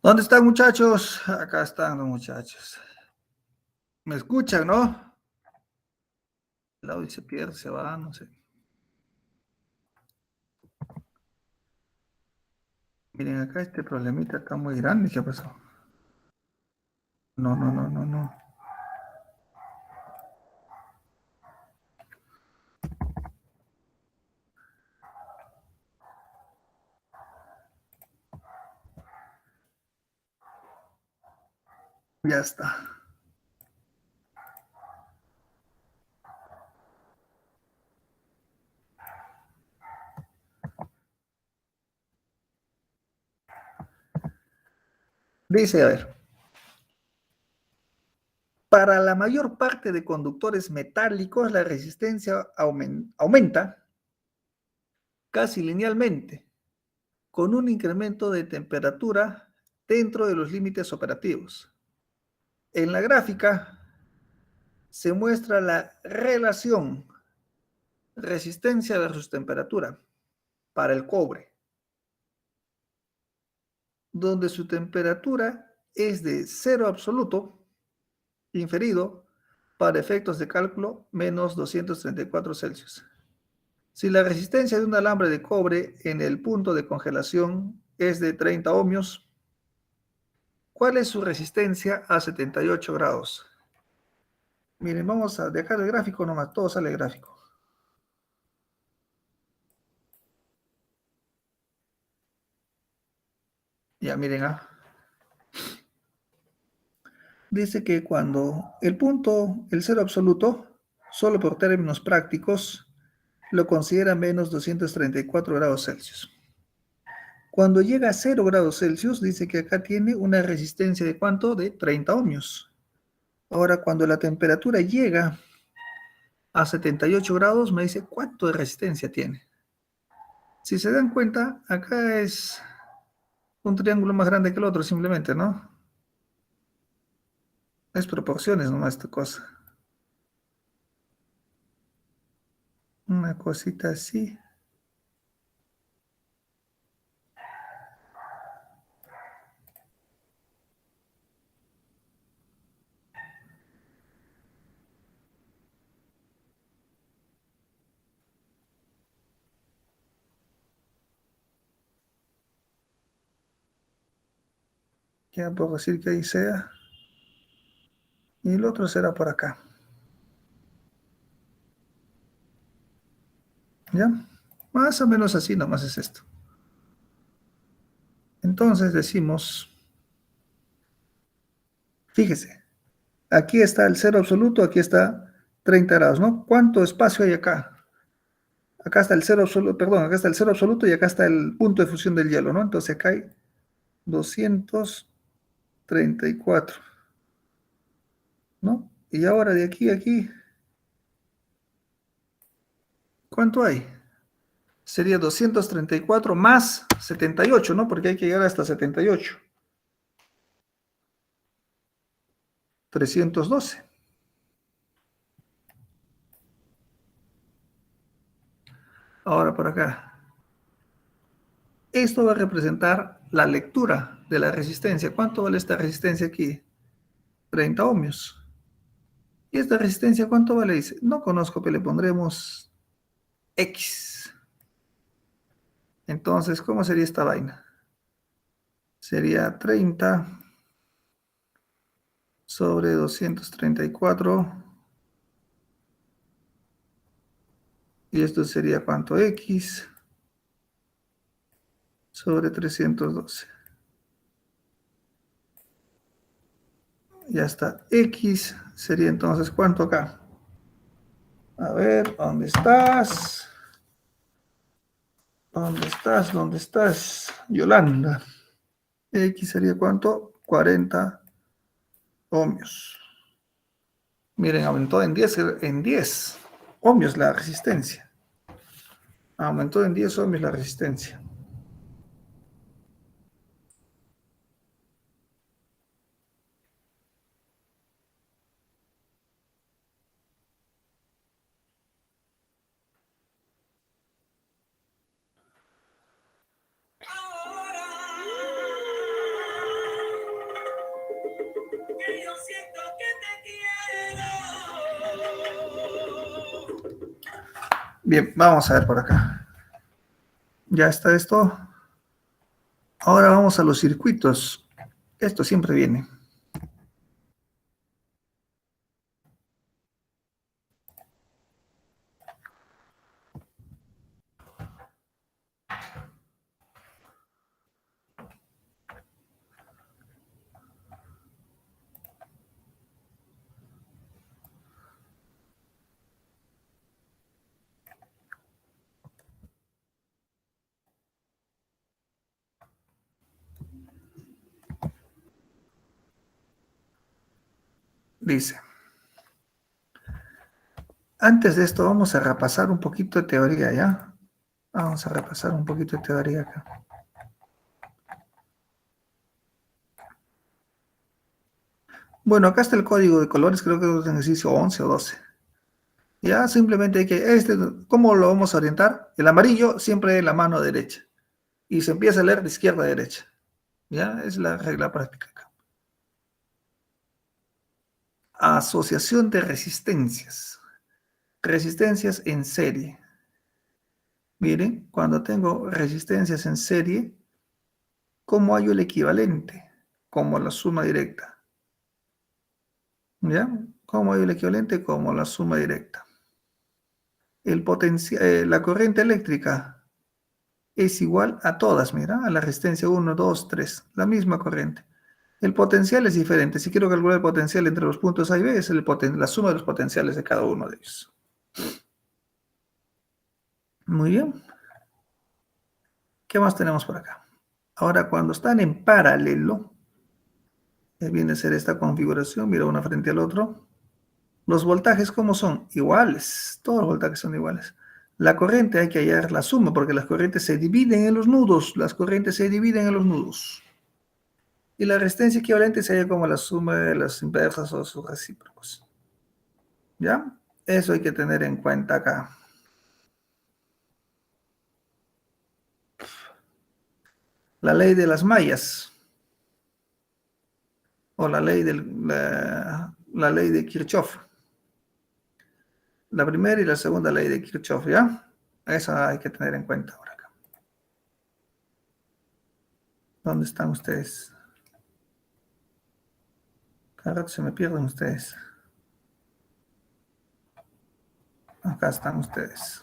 ¿Dónde están, muchachos? Acá están los muchachos. ¿Me escuchan, no? El audio se pierde, se va, no sé. Miren, acá este problemita está muy grande. ¿Qué pasó? No, no, no, no, no. Ya está. Dice, a ver, para la mayor parte de conductores metálicos, la resistencia aumenta casi linealmente, con un incremento de temperatura dentro de los límites operativos. En la gráfica se muestra la relación resistencia versus temperatura para el cobre, donde su temperatura es de cero absoluto, inferido, para efectos de cálculo, menos 234 Celsius. Si la resistencia de un alambre de cobre en el punto de congelación es de 30 ohmios, ¿cuál es su resistencia a 78 grados? Miren, vamos a dejar el gráfico nomás, todo sale gráfico. Ya, miren, dice que cuando el punto, el cero absoluto, solo por términos prácticos, lo considera menos 234 grados Celsius. Cuando llega a 0 grados Celsius, dice que acá tiene una resistencia de ¿cuánto? De 30 ohmios. Ahora, cuando la temperatura llega a 78 grados, me dice cuánto de resistencia tiene. Si se dan cuenta, acá es un triángulo más grande que el otro, simplemente, ¿no? Es proporciones nomás esta cosa. Una cosita así. Ya puedo decir que ahí sea. Y el otro será por acá. ¿Ya? Más o menos así nomás es esto. Entonces decimos, fíjese, aquí está el cero absoluto, aquí está 30 grados, ¿no? ¿Cuánto espacio hay acá? Acá está el cero absoluto, perdón, acá está el cero absoluto y acá está el punto de fusión del hielo, ¿no? Entonces acá hay 234, ¿no? Y ahora de aquí a aquí, ¿cuánto hay? Sería 234 más 78, ¿no? Porque hay que llegar hasta 78. 312. Ahora por acá. Esto va a representar la lectura de la resistencia. ¿Cuánto vale esta resistencia aquí? 30 ohmios. ¿Y esta resistencia cuánto vale? Dice, no conozco, pero le pondremos X. Entonces, ¿cómo sería esta vaina? Sería 30 sobre 234. Y esto sería cuánto, X sobre 312. Ya está. X sería entonces cuánto acá. A ver, ¿dónde estás? ¿Dónde estás? ¿Dónde estás? Yolanda. X sería cuánto? 40 ohmios. Miren, aumentó en 10 ohmios la resistencia. Aumentó en 10 ohmios la resistencia. Bien, vamos a ver por acá. Ya está esto. Ahora vamos a los circuitos. Esto siempre viene. Dice, antes de esto vamos a repasar un poquito de teoría, ¿ya? Vamos a repasar un poquito de teoría acá. Bueno, acá está el código de colores, creo que es el ejercicio 11 o 12. Ya simplemente hay que, ¿cómo lo vamos a orientar? El amarillo siempre en la mano derecha. Y se empieza a leer de izquierda a derecha. Ya, es la regla práctica acá. Asociación de resistencias. Resistencias en serie. Miren, cuando tengo resistencias en serie, ¿cómo hallo el equivalente? Como la suma directa. ¿Ya? ¿Cómo hallo el equivalente? Como la suma directa. La corriente eléctrica es igual a todas, mira, a la resistencia 1, 2, 3, la misma corriente. El potencial es diferente. Si quiero calcular el potencial entre los puntos A y B, es la suma de los potenciales de cada uno de ellos. Muy bien. ¿Qué más tenemos por acá? Ahora, cuando están en paralelo, viene a ser esta configuración, mira uno frente al otro. Los voltajes, ¿cómo son? Iguales. Todos los voltajes son iguales. La corriente hay que hallar la suma, porque las corrientes se dividen en los nudos. Las corrientes se dividen en los nudos. Y la resistencia equivalente sería como la suma de las inversas o sus recíprocos. ¿Ya? Eso hay que tener en cuenta acá. La ley de las mallas. O la ley de Kirchhoff. La primera y la segunda ley de Kirchhoff, ¿ya? Eso hay que tener en cuenta ahora acá. ¿Dónde están ustedes? Cada rato se me pierden ustedes. Acá están ustedes.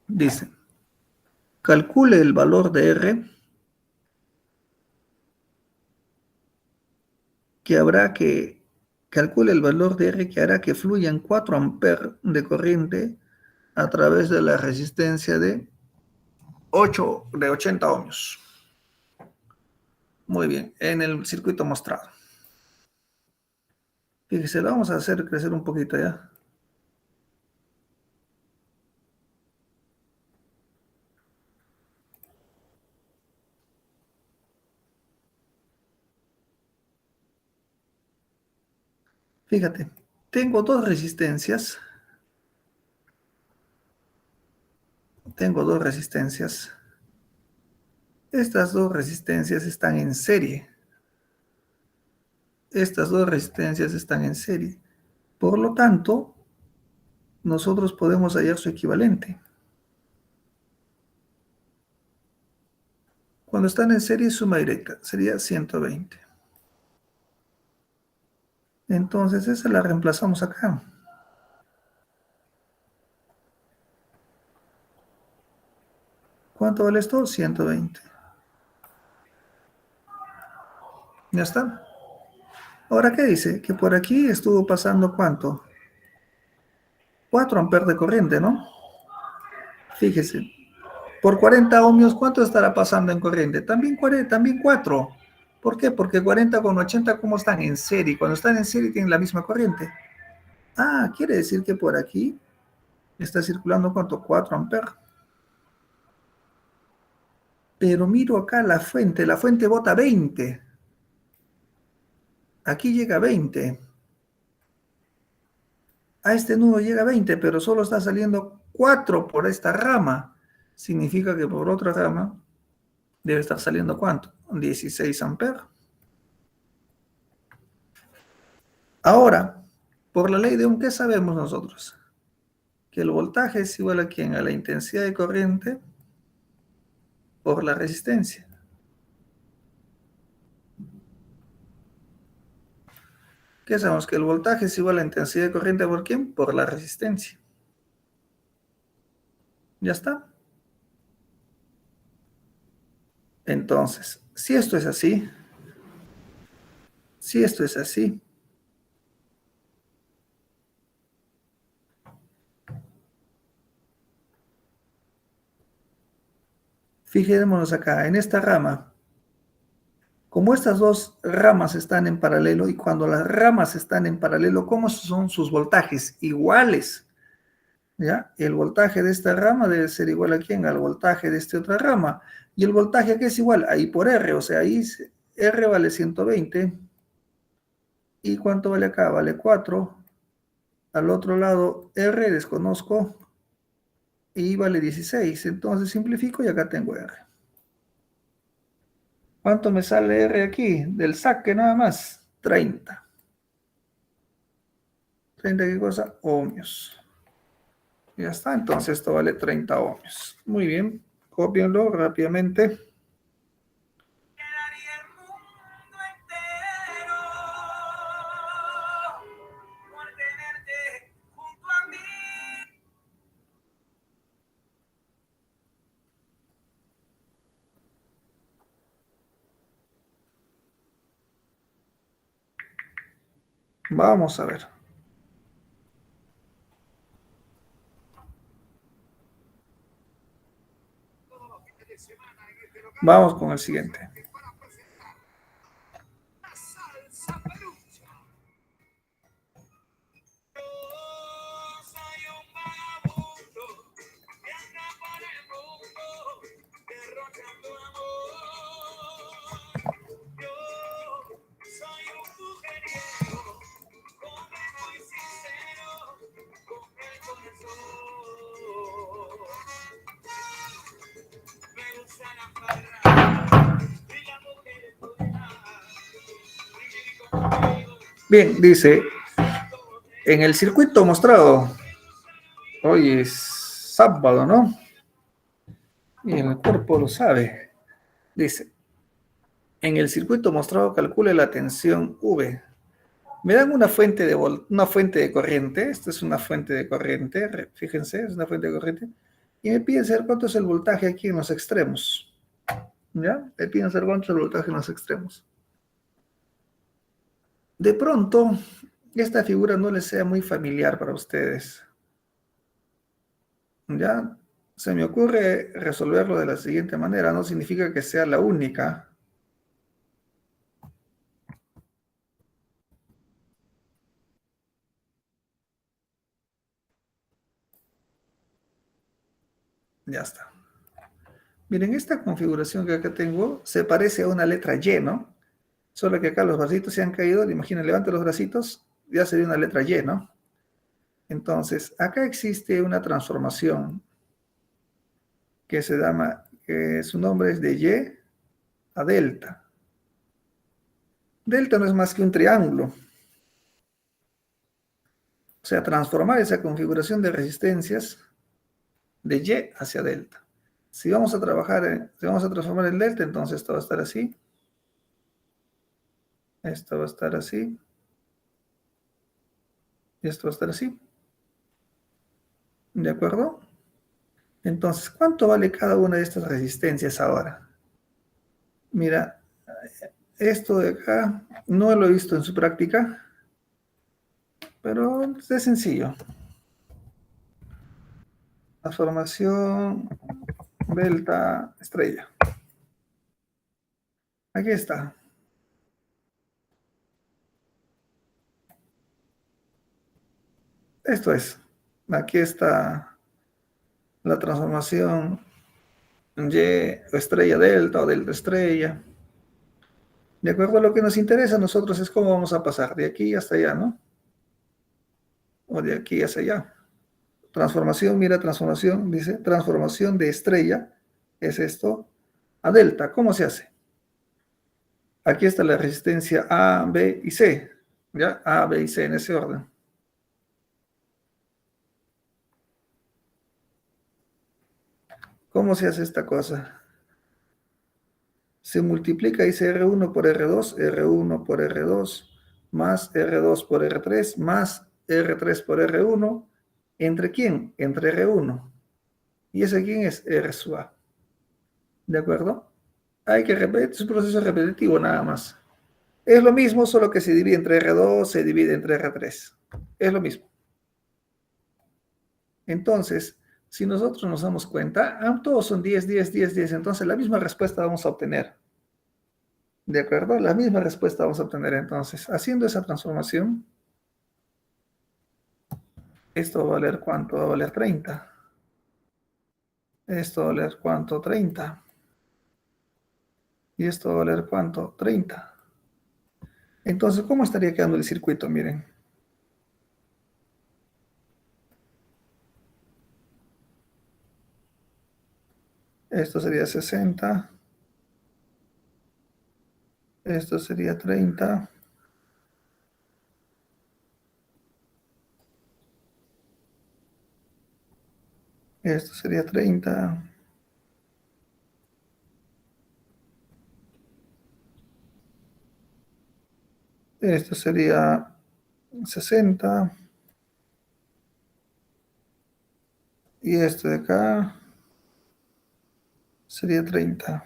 Dice, calcule el valor de R que habrá que... Calcule el valor de R que hará que fluyan 4 amperes de corriente a través de la resistencia de 80 ohmios. Muy bien, en el circuito mostrado. Fíjese, lo vamos a hacer crecer un poquito ya. Fíjate, tengo dos resistencias. Estas dos resistencias están en serie. Por lo tanto, nosotros podemos hallar su equivalente. Cuando están en serie, suma directa sería 120. Entonces, esa la reemplazamos acá. ¿Cuánto vale esto? 120. Ya está. Ahora, ¿qué dice? Que por aquí estuvo pasando ¿cuánto? 4 amperes de corriente, ¿no? Fíjese. Por 40 ohmios, ¿cuánto estará pasando en corriente? También 4. ¿Por qué? Porque 40 con 80, ¿cómo están? En serie. Cuando están en serie tienen la misma corriente. Ah, quiere decir que por aquí está circulando ¿cuánto? 4 amperes. Pero miro acá la fuente bota 20. Aquí llega 20. A este nudo llega 20, pero solo está saliendo 4 por esta rama. Significa que por otra rama debe estar saliendo ¿cuánto? 16 amperes. Ahora, Por la ley de Ohm, ¿qué sabemos nosotros? Que el voltaje es igual a ¿quién? A la intensidad de corriente por la resistencia. ¿Qué sabemos? Que el voltaje es igual a la intensidad de corriente por ¿quién? Por la resistencia. Ya está. Entonces, si esto es así, fijémonos acá, en esta rama, como estas dos ramas están en paralelo y cuando las ramas están en paralelo, ¿cómo son sus voltajes? Iguales, ¿ya? El voltaje de esta rama debe ser igual a ¿quién? Al voltaje de esta otra rama. ¿Y el voltaje aquí es igual? Ahí por R, o sea, ahí R vale 120. ¿Y cuánto vale acá? Vale 4. Al otro lado, R desconozco y vale 16. Entonces simplifico y acá tengo R. ¿Cuánto me sale R aquí? Del saque nada más. 30. ¿30 qué cosa? Ohmios. Ya está, entonces esto vale 30 ohmios. Muy bien, cópienlo rápidamente. Vamos a ver. Vamos con el siguiente. Bien, dice, en el circuito mostrado, hoy es sábado, ¿no? Y el cuerpo lo sabe. Dice, en el circuito mostrado calcule la tensión V. Me dan una fuente de corriente, esta es una fuente de corriente, fíjense, es una fuente de corriente, y me piden saber cuánto es el voltaje aquí en los extremos. ¿Ya? Me piden saber cuánto es el voltaje en los extremos. De pronto, esta figura no les sea muy familiar para ustedes. ¿Ya? Se me ocurre resolverlo de la siguiente manera, no significa que sea la única. Ya está. Miren, esta configuración que acá tengo se parece a una letra Y, ¿no? Solo que acá los bracitos se han caído. Imaginen, levante los bracitos, ya sería una letra Y, ¿no? Entonces, acá existe una transformación que se llama, que su nombre es de Y a delta. Delta no es más que un triángulo. O sea, transformar esa configuración de resistencias de Y hacia delta. Si vamos a transformar el delta, entonces esto va a estar así. Esto va a estar así. Y esto va a estar así. ¿De acuerdo? Entonces, ¿cuánto vale cada una de estas resistencias ahora? Mira, esto de acá no lo he visto en su práctica, pero es sencillo. Transformación delta estrella. Aquí está. Esto es. Aquí está la transformación Y estrella delta o delta estrella. De acuerdo a lo que nos interesa a nosotros es cómo vamos a pasar de aquí hasta allá, ¿no? O de aquí hacia allá. Transformación, mira, transformación, dice, transformación de estrella, es esto, a delta. ¿Cómo se hace? Aquí está la resistencia A, B y C, ¿ya? A, B y C en ese orden. ¿Cómo se hace esta cosa? Se multiplica, dice R1 por R2, R1 por R2, más R2 por R3, más R3 por R1. ¿Entre quién? Entre R1. ¿Y ese quién es? R sub A. ¿De acuerdo? Hay que repetir, es un proceso repetitivo nada más. Es lo mismo, solo que se divide entre R2, se divide entre R3. Es lo mismo. Entonces, si nosotros nos damos cuenta, todos son 10, 10, 10, 10, entonces la misma respuesta vamos a obtener. ¿De acuerdo? La misma respuesta vamos a obtener entonces. Haciendo esa transformación, esto va a valer ¿cuánto? Va a valer 30. Esto va a valer ¿cuánto? 30. Y esto va a valer ¿cuánto? 30. Entonces, ¿cómo estaría quedando el circuito? Miren. Esto sería 60. Esto sería 30. Esto sería 30. Esto sería 60. Y este de acá sería 30.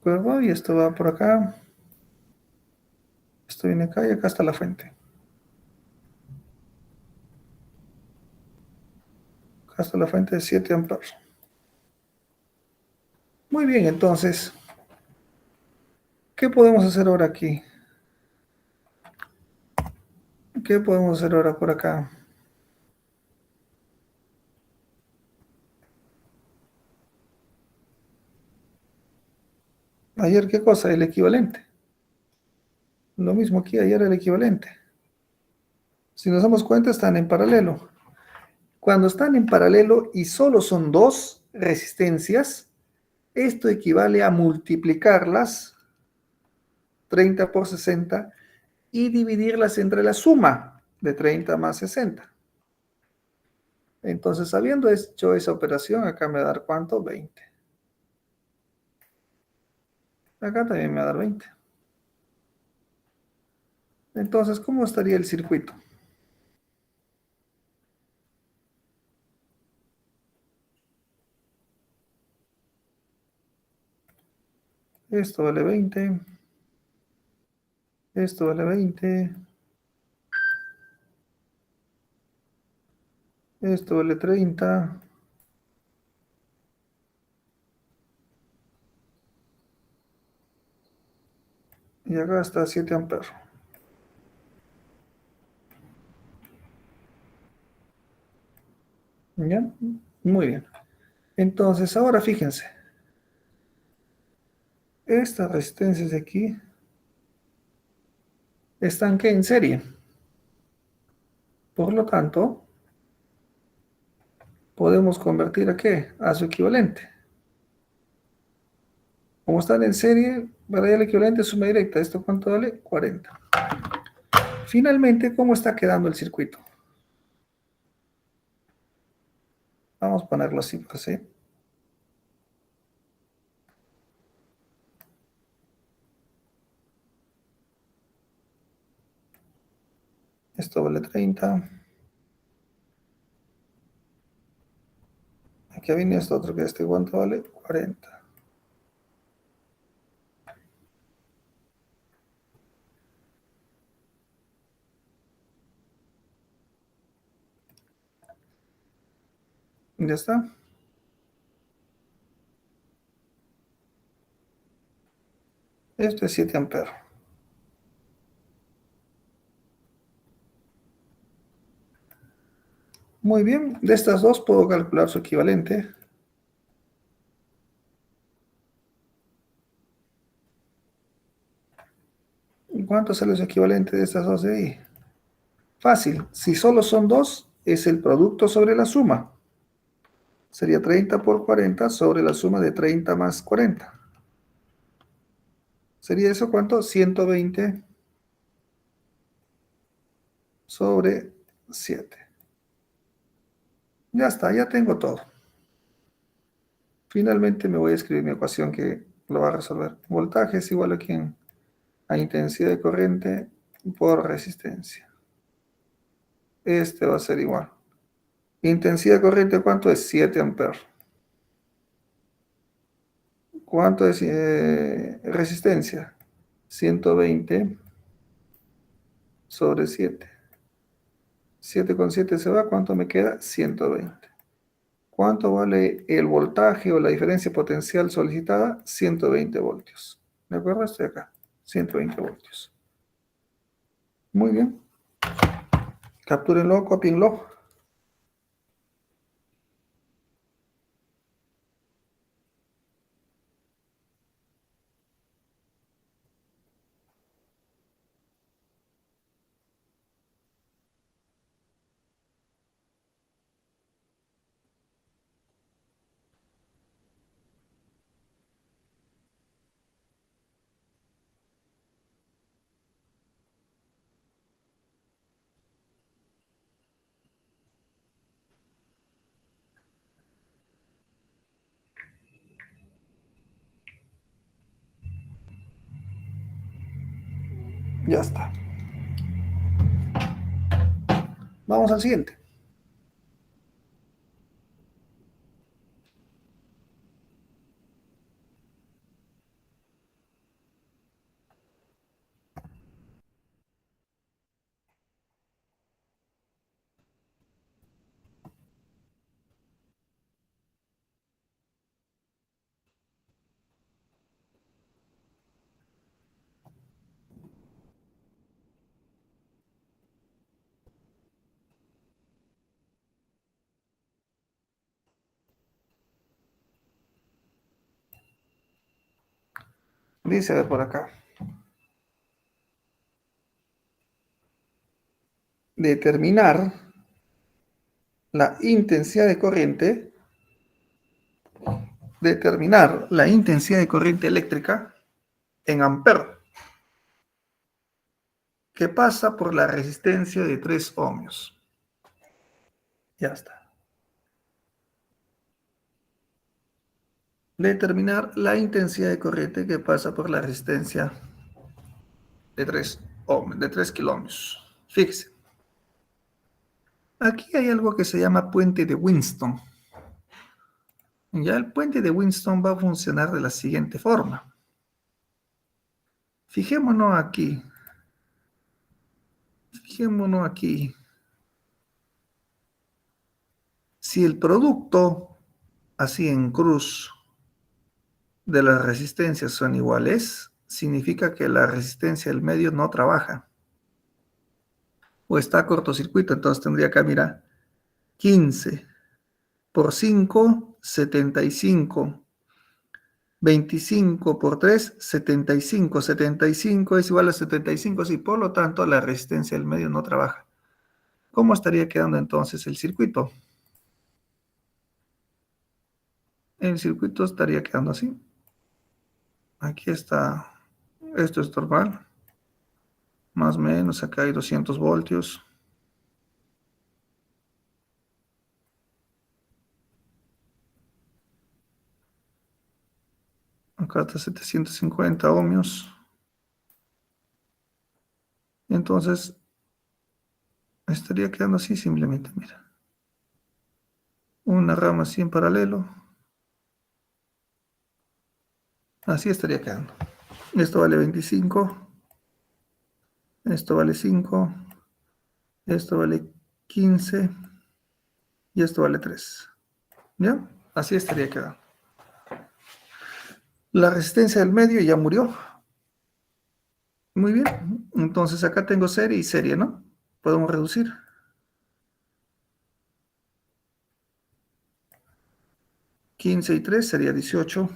¿De acuerdo? Y esto va por acá. Esto viene acá y acá está la fuente. Acá está la fuente de 7 amperes. Muy bien, entonces, ¿qué podemos hacer ahora aquí? ¿Qué podemos hacer ahora por acá? Ayer, ¿qué cosa? El equivalente. Lo mismo aquí, ayer el equivalente. Si nos damos cuenta, están en paralelo. Cuando están en paralelo y solo son dos resistencias, esto equivale a multiplicarlas 30 por 60 y dividirlas entre la suma de 30 más 60. Entonces, habiendo hecho esa operación, acá me va a dar ¿cuánto? 20. Acá también me va a dar 20. Entonces, ¿cómo estaría el circuito? Esto vale 20. Esto vale 20. Esto vale 30. Y acá está 7 amperes. ¿Ya? Muy bien. Entonces, ahora fíjense. Estas resistencias de aquí están ¿qué? En serie. Por lo tanto, podemos convertir a ¿qué? A su equivalente. Como están en serie, para el equivalente suma directa. ¿Esto cuánto vale? 40. Finalmente, ¿cómo está quedando el circuito? Vamos a ponerlo así, pues, ¿sí? Esto vale 30. Aquí viene esto otro que este cuánto vale 40. Ya está. Esto es 7 amperes. Muy bien, de estas dos puedo calcular su equivalente. ¿Y cuánto sale su equivalente de estas dos de ahí? Fácil, si solo son dos, es el producto sobre la suma. Sería 30 por 40 sobre la suma de 30 más 40. ¿Sería eso cuánto? 120 sobre 7. Ya está, ya tengo todo. Finalmente me voy a escribir mi ecuación que lo va a resolver. Voltaje es igual a intensidad de corriente por resistencia. Este va a ser igual. Intensidad de corriente, ¿cuánto es? 7 amperes. ¿Cuánto es resistencia? 120 sobre 7. 7 con 7 se va, ¿cuánto me queda? 120. ¿Cuánto vale el voltaje o la diferencia potencial solicitada? 120 voltios. ¿De acuerdo? Estoy acá. 120 voltios. Muy bien. Captúrenlo, copienlo. Ya está. Vamos al siguiente. Dice por acá. Determinar la intensidad de corriente. Determinar la intensidad de corriente eléctrica en amperes que pasa por la resistencia de 3 ohmios. Ya está. Determinar la intensidad de corriente que pasa por la resistencia de 3 ohmios, de 3 kilómetros. Fíjese, aquí hay algo que se llama puente de Winston. Ya el puente de Winston va a funcionar de la siguiente forma. Fijémonos aquí. Fijémonos aquí. Si el producto, así en cruz, de las resistencias son iguales, significa que la resistencia del medio no trabaja o está cortocircuito. Entonces tendría que mirar 15 por 5, 75. 25 por 3, 75. 75 es igual a 75, sí, por lo tanto la resistencia del medio no trabaja. ¿Cómo estaría quedando entonces el circuito? El circuito estaría quedando así. Aquí está, esto es normal, más o menos, acá hay 200 voltios. Acá está 750 ohmios. Entonces, estaría quedando así simplemente, mira. Una rama así en paralelo. Así estaría quedando. Esto vale 25. Esto vale 5. Esto vale 15. Y esto vale 3. ¿Ya? Así estaría quedando. La resistencia del medio ya murió. Muy bien. Entonces acá tengo serie y serie, ¿no? Podemos reducir. 15 y 3 sería 18.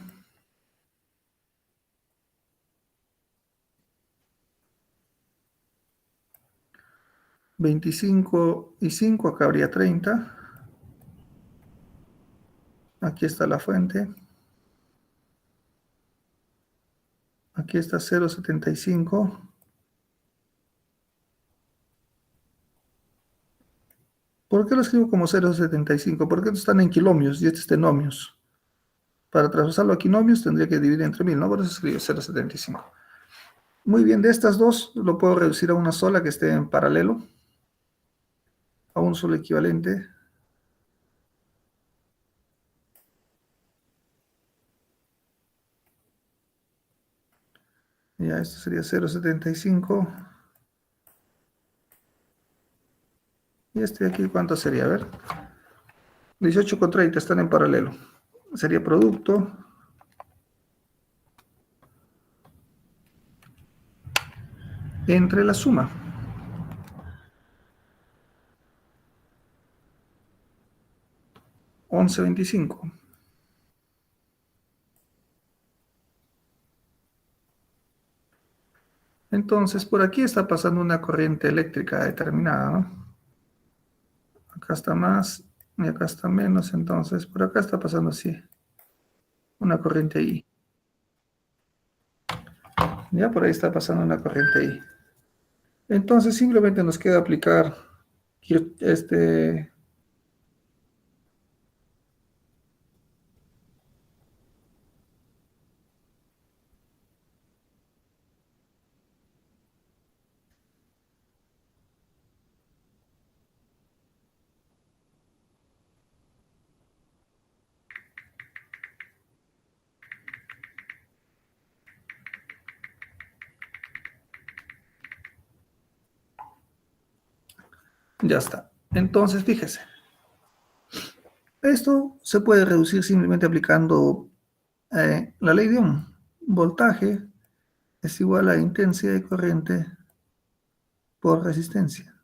25 y 5, acá habría 30. Aquí está la fuente. Aquí está 0,75. ¿Por qué lo escribo como 0,75? Porque estos están en kilómetros y este está en ohmios. Para traspasarlo a quinomios tendría que dividir entre 1000, ¿no? Por eso escribo 0,75. Muy bien, de estas dos lo puedo reducir a una sola que esté en paralelo, a un solo equivalente. Ya, esto sería 0,75. Y este de aquí, ¿cuánto sería? A ver, 18,30 están en paralelo. Sería producto entre la suma. Once veinticinco. Entonces, por aquí está pasando una corriente eléctrica determinada, ¿no? Acá está más y acá está menos, entonces por acá está pasando así, una corriente I. Ya por ahí está pasando una corriente I. Entonces simplemente nos queda aplicar este, ya está. Entonces, fíjese, esto se puede reducir simplemente aplicando la ley de Ohm. Voltaje es igual a intensidad de corriente por resistencia.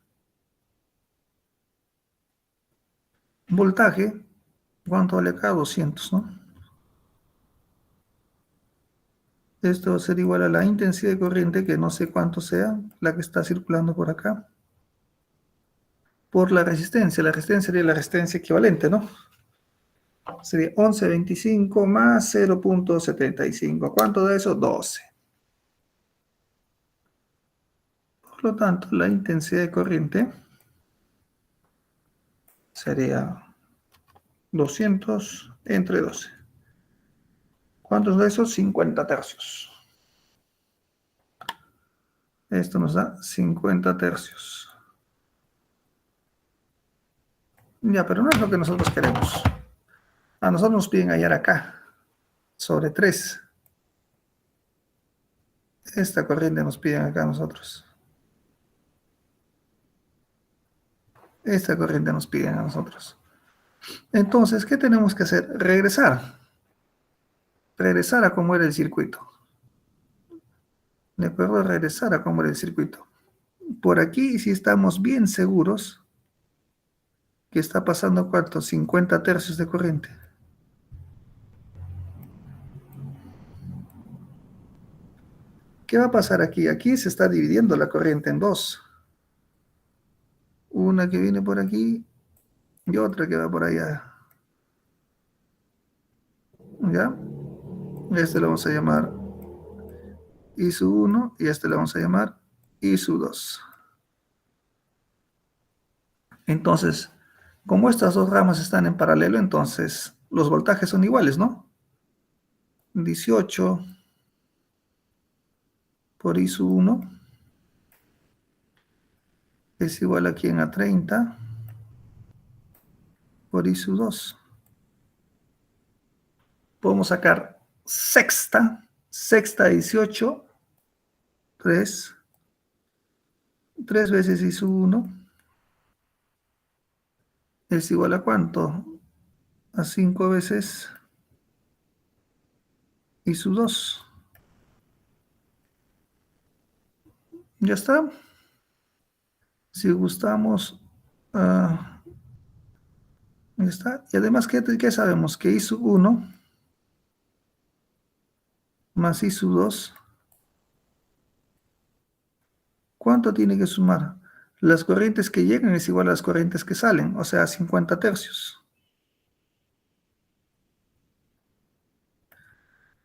Voltaje, ¿cuánto vale acá? 200, ¿no? Esto va a ser igual a la intensidad de corriente, que no sé cuánto sea, la que está circulando por acá, por la resistencia. La resistencia sería la resistencia equivalente, ¿no? Sería 11,25 más 0,75. ¿Cuánto da eso? 12. Por lo tanto, la intensidad de corriente sería 200 entre 12. ¿Cuántos da eso? 50 tercios. Esto nos da 50 tercios. Ya, pero no es lo que nosotros queremos. A nosotros nos piden hallar acá, sobre 3. Esta corriente nos piden acá a nosotros. Esta corriente nos piden a nosotros. Entonces, ¿qué tenemos que hacer? Regresar. Regresar a cómo era el circuito. ¿De acuerdo? Regresar a cómo era el circuito. Por aquí sí estamos bien seguros que está pasando ¿cuánto? 50 tercios de corriente. ¿Qué va a pasar aquí? Aquí se está dividiendo la corriente en dos. Una que viene por aquí y otra que va por allá. ¿Ya? Este lo vamos a llamar I sub 1 y este lo vamos a llamar I sub 2. Entonces, como estas dos ramas están en paralelo, entonces los voltajes son iguales, ¿no? 18 por I sub 1 es igual a quién, a 30 por I sub 2. Podemos sacar sexta 18, 3 veces I sub 1 es igual a ¿cuánto? A 5 veces I sub 2. Ya está. Si gustamos, ya está. Y además, ¿qué sabemos? Que I sub 1 más I sub 2, ¿cuánto tiene que sumar? Las corrientes que llegan es igual a las corrientes que salen, o sea, 50 tercios.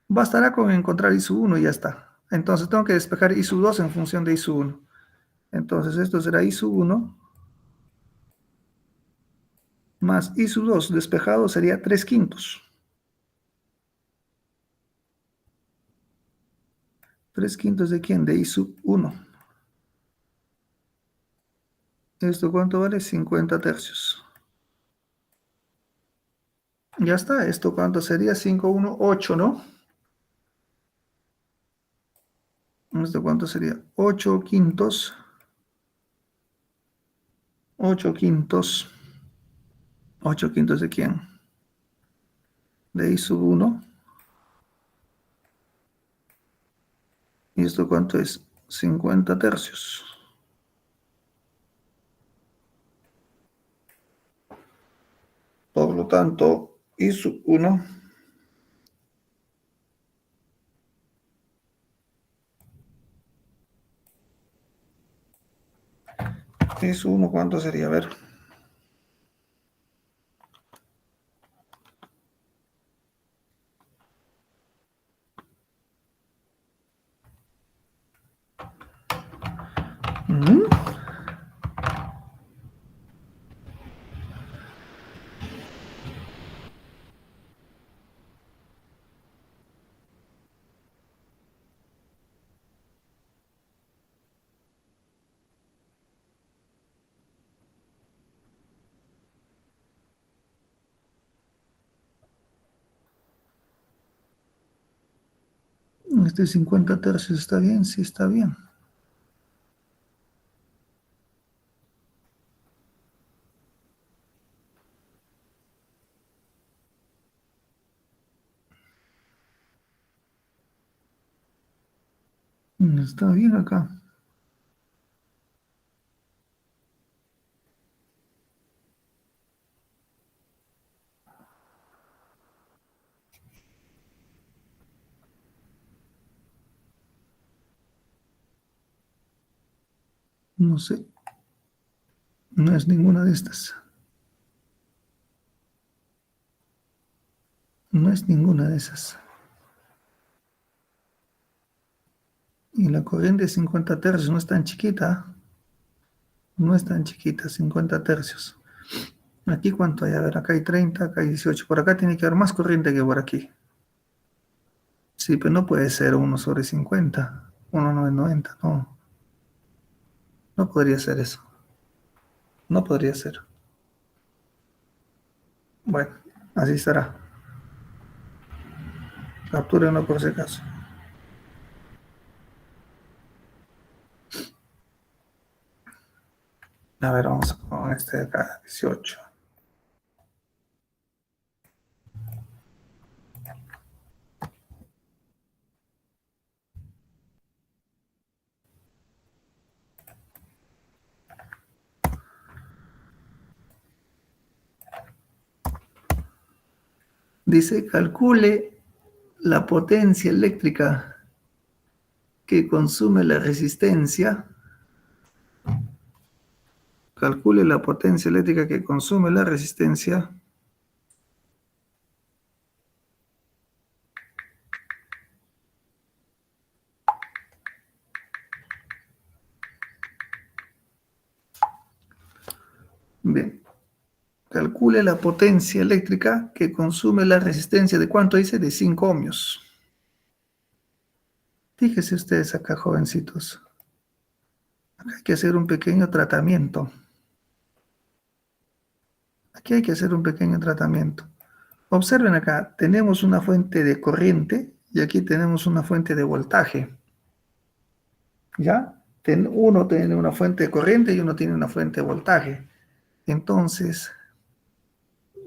Bastará con encontrar I sub 1 y ya está. Entonces tengo que despejar I sub 2 en función de I sub 1. Entonces esto será I sub 1 más I sub 2 despejado sería 3 quintos. 3 quintos de quién? De I sub 1. ¿Esto cuánto vale? 50 tercios. Ya está. ¿Esto cuánto sería? 5, 1, 8, ¿no? ¿Esto cuánto sería? 8 quintos. 8 quintos. 8 quintos de quién? De I sub 1. ¿Y esto cuánto es? 50 tercios. Por lo tanto, I sub 1. I sub 1, ¿cuánto sería? A ver. ¿Mm? Este 50 tercios está bien, sí está bien. Está bien acá. No sé. No es ninguna de estas. No es ninguna de esas. Y la corriente de 50 tercios no es tan chiquita. No es tan chiquita, 50 tercios. Aquí cuánto hay, a ver, acá hay 30, acá hay 18. Por acá tiene que haber más corriente que por aquí. Sí, pero no puede ser 1/50. 1/90, no. No podría ser eso. No podría ser. Bueno, así estará. Captúrenlo por si acaso. A ver, vamos con este de acá, 18. Dice, calcule la potencia eléctrica que consume la resistencia. Calcule la potencia eléctrica que consume la resistencia bien. Calcule la potencia eléctrica que consume la resistencia. ¿De cuánto dice? De 5 ohmios. Fíjense ustedes acá, jovencitos. Acá hay que hacer un pequeño tratamiento. Aquí hay que hacer un pequeño tratamiento. Observen acá, tenemos una fuente de corriente y aquí tenemos una fuente de voltaje. ¿Ya? Uno tiene una fuente de corriente y uno tiene una fuente de voltaje. Entonces,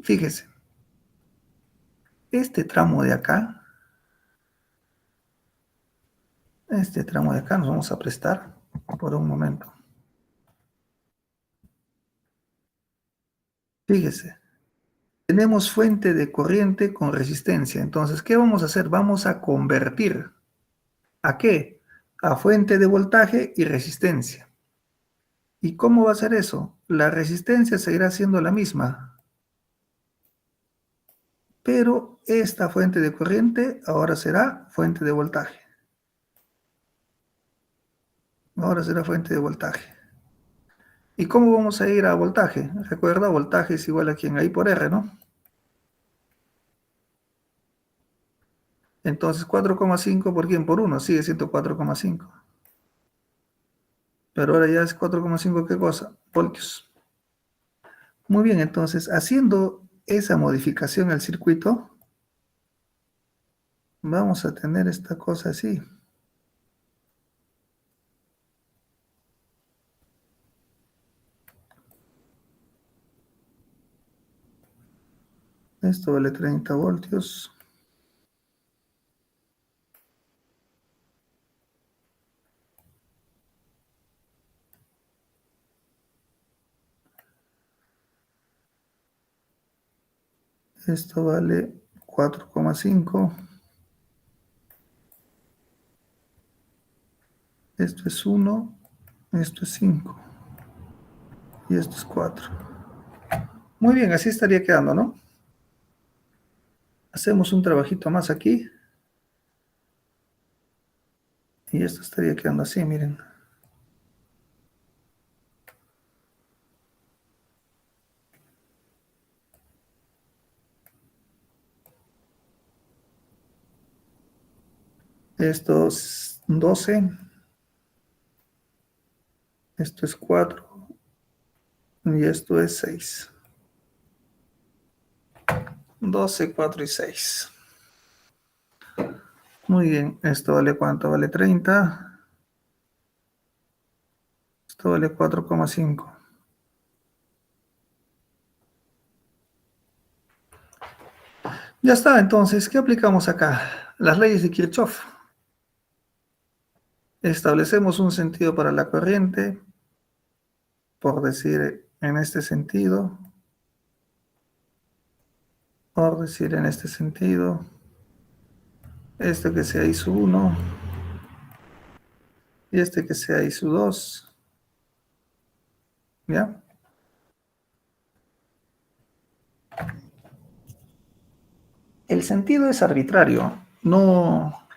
fíjese, este tramo de acá, nos vamos a prestar por un momento. Fíjese, tenemos fuente de corriente con resistencia. Entonces, ¿qué vamos a hacer? Vamos a convertir. ¿A qué? A fuente de voltaje y resistencia. ¿Y cómo va a ser eso? La resistencia seguirá siendo la misma, pero esta fuente de corriente ahora será fuente de voltaje. Ahora será fuente de voltaje. ¿Y cómo vamos a ir a voltaje? Recuerda, voltaje es igual a quien I por R, ¿no? Entonces 4,5 por quién, por 1, sigue siendo 4,5. Pero ahora ya es 4,5, ¿qué cosa? Voltios. Muy bien, entonces haciendo esa modificación al circuito, vamos a tener esta cosa así. Esto vale 30 voltios. Esto vale 4,5. Esto es 1. Esto es 5. Y esto es 4. Muy bien, así estaría quedando, ¿no? Hacemos un trabajito más aquí. Y esto estaría quedando así, miren. Esto es 12. Esto es 4. Y esto es 6. 12, 4 y 6. Muy bien, esto vale ¿cuánto? Vale 30. Esto vale 4,5. Ya está, entonces, ¿qué aplicamos acá? Las leyes de Kirchhoff. Establecemos un sentido para la corriente, por decir en este sentido, por decir en este sentido, este que sea I sub 1 y este que sea I sub 2, ¿ya? El sentido es arbitrario, no,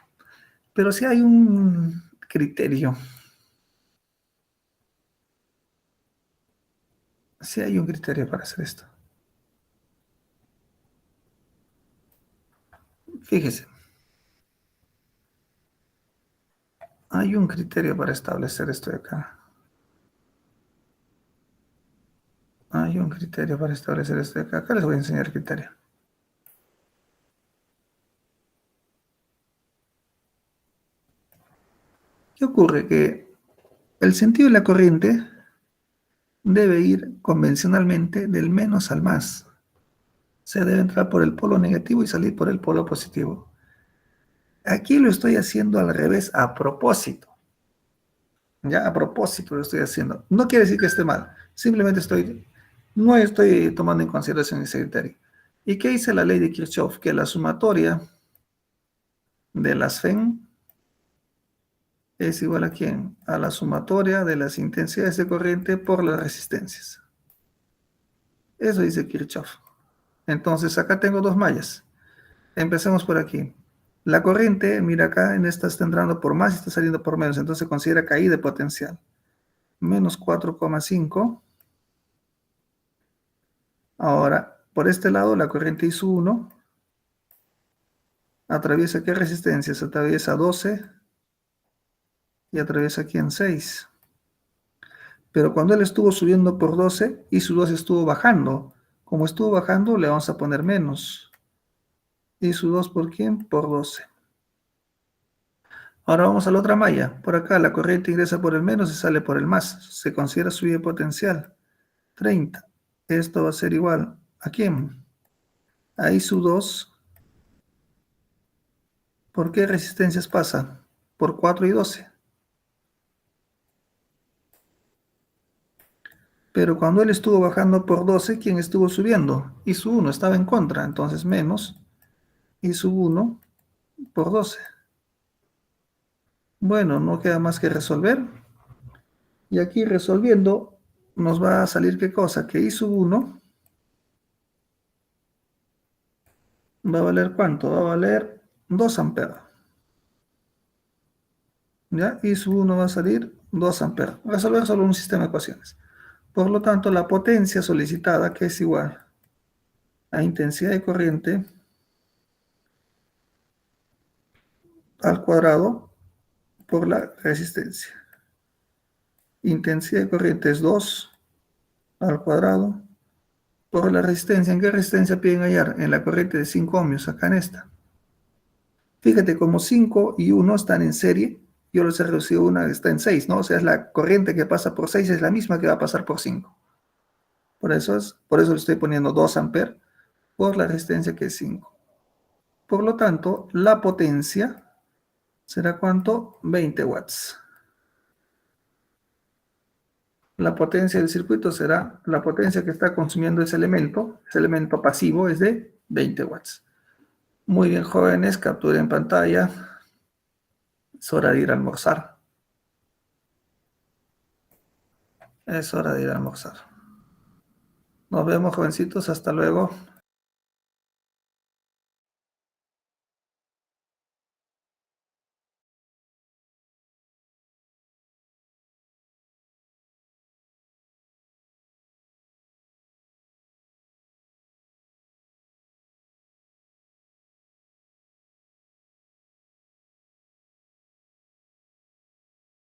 pero sí hay un criterio, sí hay un criterio para hacer esto. Fíjese, hay un criterio para establecer esto de acá. Hay un criterio para establecer esto de acá. Acá les voy a enseñar el criterio. ¿Qué ocurre? Que el sentido de la corriente debe ir convencionalmente del menos al más. Se debe entrar por el polo negativo y salir por el polo positivo. Aquí lo estoy haciendo al revés a propósito. Ya a propósito lo estoy haciendo. No quiere decir que esté mal. Simplemente no estoy tomando en consideración ese criterio. ¿Y qué dice la ley de Kirchhoff? Que la sumatoria de las FEN es igual a ¿quién? A la sumatoria de las intensidades de corriente por las resistencias. Eso dice Kirchhoff. Entonces acá tengo dos mallas. Empecemos por aquí. La corriente, mira acá, en esta está entrando por más y está saliendo por menos, entonces se considera caída de potencial. Menos 4,5. Ahora, por este lado, la corriente I1 atraviesa ¿qué resistencias? Atraviesa 12 y atraviesa aquí en 6. Pero cuando él estuvo subiendo por 12, I2 estuvo bajando. Como estuvo bajando, le vamos a poner menos. I2 ¿por quién? Por 12. Ahora vamos a la otra malla. Por acá la corriente ingresa por el menos y sale por el más. Se considera subida potencial. 30. Esto va a ser igual. ¿A quién? A I2. ¿Por qué resistencias pasa? Por 4 y 12. Pero cuando él estuvo bajando por 12, ¿quién estuvo subiendo? I1 estaba en contra, entonces menos I1 por 12. Bueno, no queda más que resolver. Y aquí resolviendo nos va a salir ¿qué cosa? Que I1 va a valer ¿cuánto? Va a valer 2 amperes. ¿Ya? I1 va a salir 2 amperes. Resolver solo un sistema de ecuaciones. Por lo tanto, la potencia solicitada, que es igual a intensidad de corriente al cuadrado por la resistencia. Intensidad de corriente es 2 al cuadrado por la resistencia. ¿En qué resistencia piden hallar? En la corriente de 5 ohmios, acá en esta. Fíjate, como 5 y 1 están en serie, yo les he reducido una que está en 6, ¿no? O sea, es la corriente que pasa por 6 es la misma que va a pasar por 5. Por eso le estoy poniendo 2 amperes por la resistencia que es 5. Por lo tanto, la potencia será ¿cuánto? 20 watts. La potencia del circuito será la potencia que está consumiendo ese elemento pasivo es de 20 watts. Muy bien, jóvenes, capturen pantalla. Es hora de ir a almorzar. Es hora de ir a almorzar. Nos vemos, jovencitos. Hasta luego.